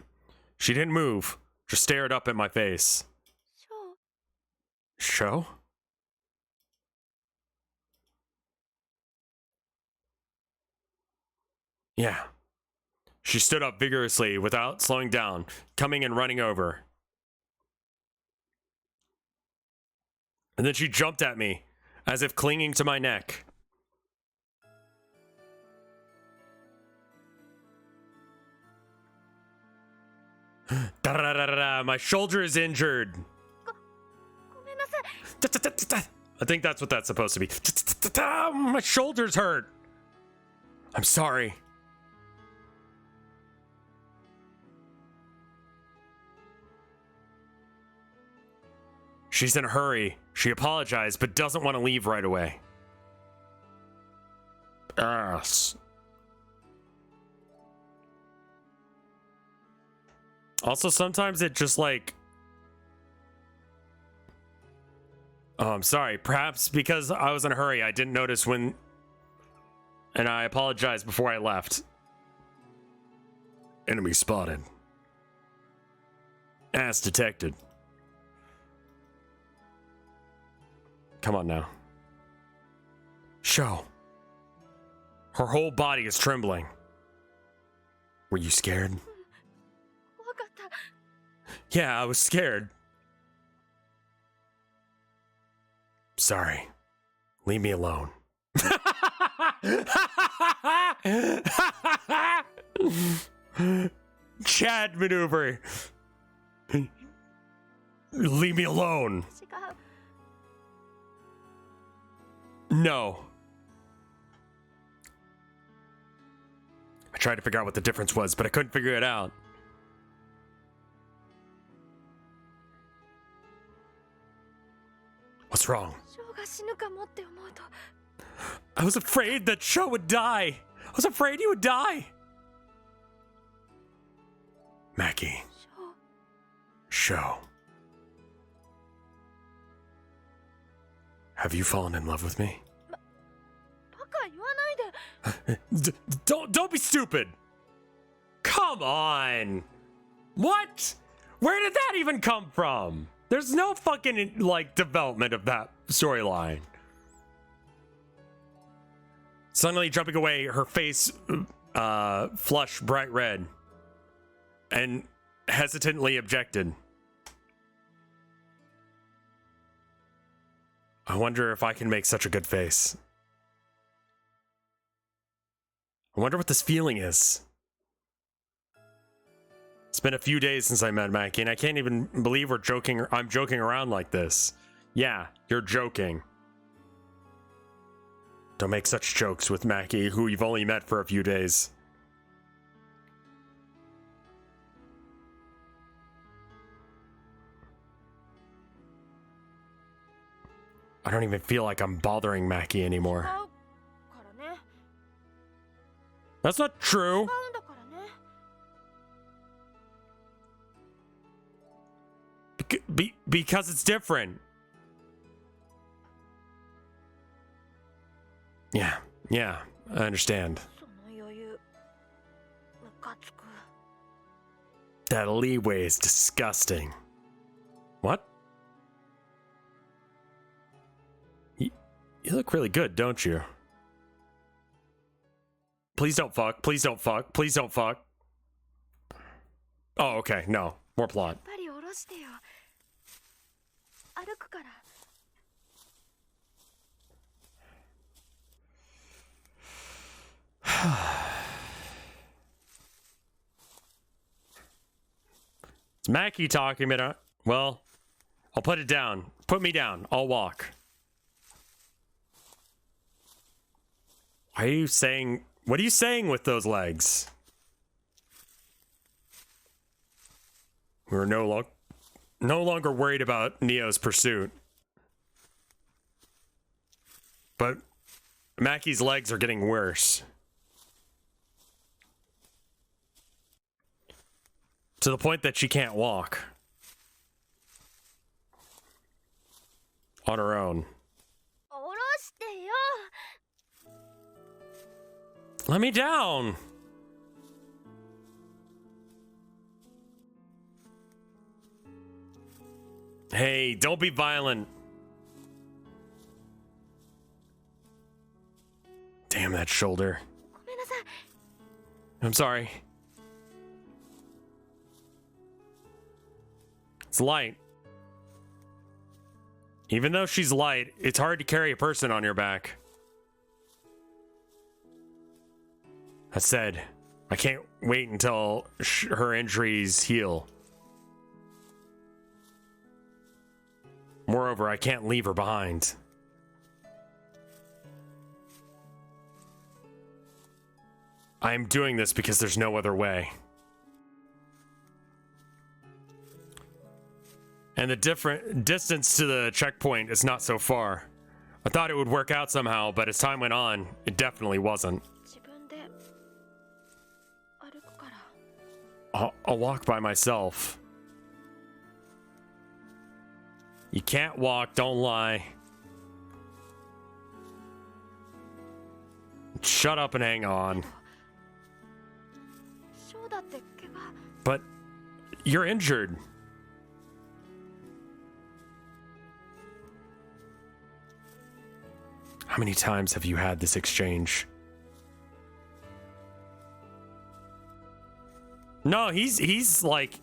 She didn't move, just stared up at my face. Show? Yeah. She stood up vigorously without slowing down, coming and running over. And then she jumped at me, as if clinging to my neck. Da-da-da-da-da, my shoulder is injured. I think that's what that's supposed to be. My shoulder's hurt. I'm sorry. She's in a hurry. She apologized, but doesn't want to leave right away. Yes. Also, sometimes it just like... Oh, I'm sorry. Perhaps because I was in a hurry, I didn't notice when... And I apologized before I left. Enemy spotted. As detected. Come on now. Show. Her whole body is trembling. Were you scared? Yeah, I was scared. Sorry. Leave me alone. Chad maneuver. Leave me alone. No. I tried to figure out what the difference was, but I couldn't figure it out. What's wrong? I was afraid that Sho would die. I was afraid he would die. Mackie. Sho. Have you fallen in love with me? Don't be stupid. Come on. What? Where did that even come from? There's no fucking, like, development of that storyline. Suddenly jumping away, her face flushed bright red. And hesitantly objected. I wonder if I can make such a good face. I wonder what this feeling is. It's been a few days since I met Mackie, and I can't even believe I'm joking around like this. Yeah, you're joking. Don't make such jokes with Mackie, who you've only met for a few days. I don't even feel like I'm bothering Mackie anymore. からね。 That's not true. 違うんだからね。 Because it's different. Yeah, I understand. その余裕。ムカつく。 That leeway is disgusting. What? You look really good, don't you? Please don't fuck. Please don't fuck. Please don't fuck. Oh, okay. No. More plot. やっぱり下ろしてよ。歩くから。 It's Mackie talking, but well, I'll put it down. Put me down. I'll walk. Why are you saying... What are you saying with those legs? We're no longer worried about Neo's pursuit. But Mackie's legs are getting worse. To the point that she can't walk. On her own. 下ろしてよ。 Let me down! Hey, don't be violent. Damn that shoulder. ごめんなさい。 I'm sorry. It's light. Even though she's light, it's hard to carry a person on your back. That said, I can't wait until her injuries heal. Moreover, I can't leave her behind. I am doing this because there's no other way. And the different distance to the checkpoint is not so far. I thought it would work out somehow, but as time went on, it definitely wasn't. 自分で歩くから。 I'll walk by myself. You can't walk, don't lie. Shut up and hang on. ショーだって怪我。 But you're injured. How many times have you had this exchange? No, he's like,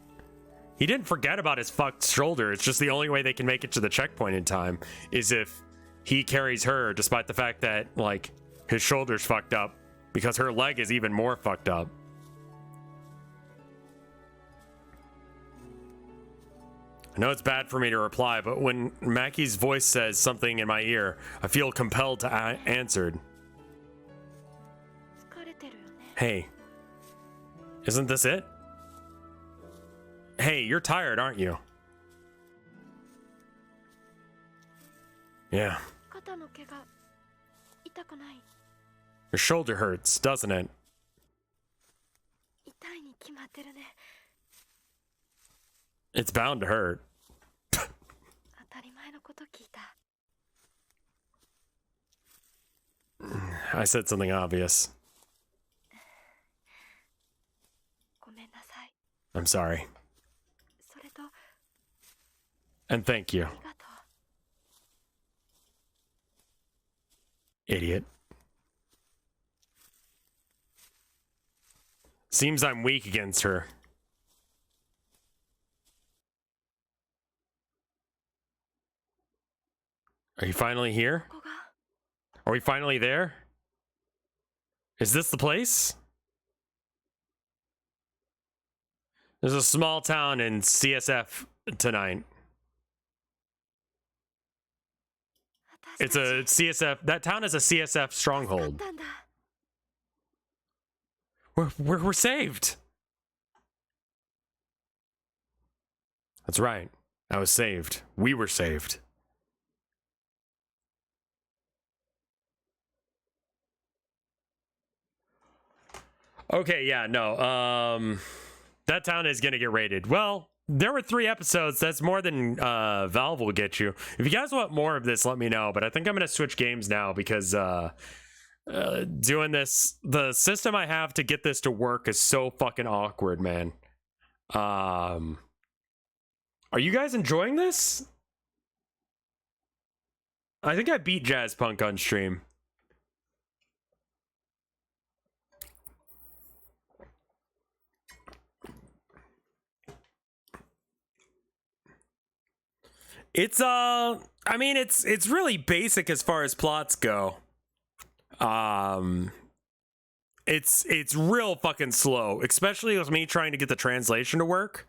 he didn't forget about his fucked shoulder. It's just the only way they can make it to the checkpoint in time is if he carries her, despite the fact that, like, his shoulder's fucked up because her leg is even more fucked up. I know it's bad for me to reply, but when Mackie's voice says something in my ear, I feel compelled to answer. 疲れてるよね。 Hey, isn't this it? Hey, you're tired, aren't you? Yeah, 肩の怪我痛くない。 your shoulder hurts, doesn't it? 痛いに決まってるね。 It's bound to hurt. 当たり前のこと聞いた。 I said something obvious. ごめんなさい。 I'm sorry. それと And thank you, ありがとう。 idiot. Seems I'm weak against her. Are you finally here? ここが Are we finally there? Is this the place? There's a small town in CSF tonight. 私 It's a たち CSF. That town is a CSF だっ stronghold. たんだ We're saved. That's right. I was saved. We were saved. Okay, yeah, no. That town is gonna get raided. Well, there were 3 episodes. That's more than Valve will get you. If you guys want more of this, let me know. But I think I'm gonna switch games now because doing this, the system I have to get this to work is so fucking awkward, man. Are you guys enjoying this? I think I beat Jazzpunk on stream. It's I mean it's really basic as far as plots go. It's real fucking slow, especially with me trying to get the translation to work.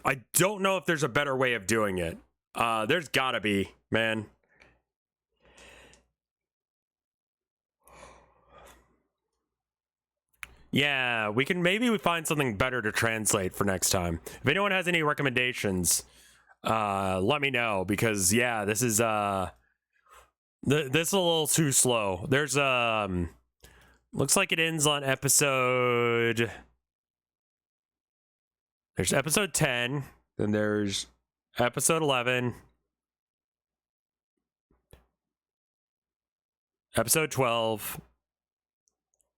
I don't know if there's a better way of doing it. There's gotta be, man. Yeah, we find something better to translate for next time. If anyone has any recommendations, let me know, because yeah, this is this is a little too slow. There's looks like it ends on episode, there's episode 10, then there's episode 11, episode 12.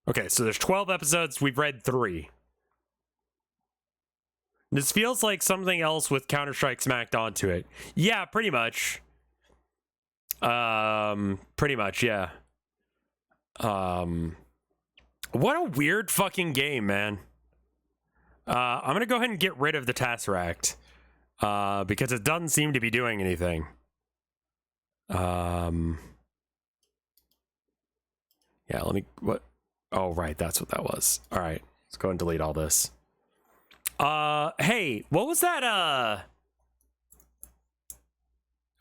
Okay, so there's 12 episodes. We've read 3. This feels like something else with Counter-Strike smacked onto it. Yeah, pretty much. Pretty much, yeah. What a weird fucking game, man. I'm gonna go ahead and get rid of the Tesseract. Because it doesn't seem to be doing anything. Yeah, let me, what? Oh, right, that's what that was. All right, let's go and delete all this. Hey, what was that,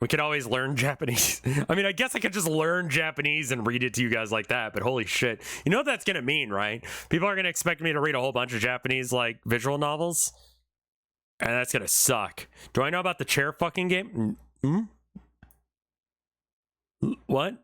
we could always learn Japanese. I mean, I guess I could just learn Japanese and read it to you guys like that, but holy shit. You know what that's gonna mean, right? People are gonna expect me to read a whole bunch of Japanese, like, visual novels. And that's gonna suck. Do I know about the chair fucking game? Hmm? What?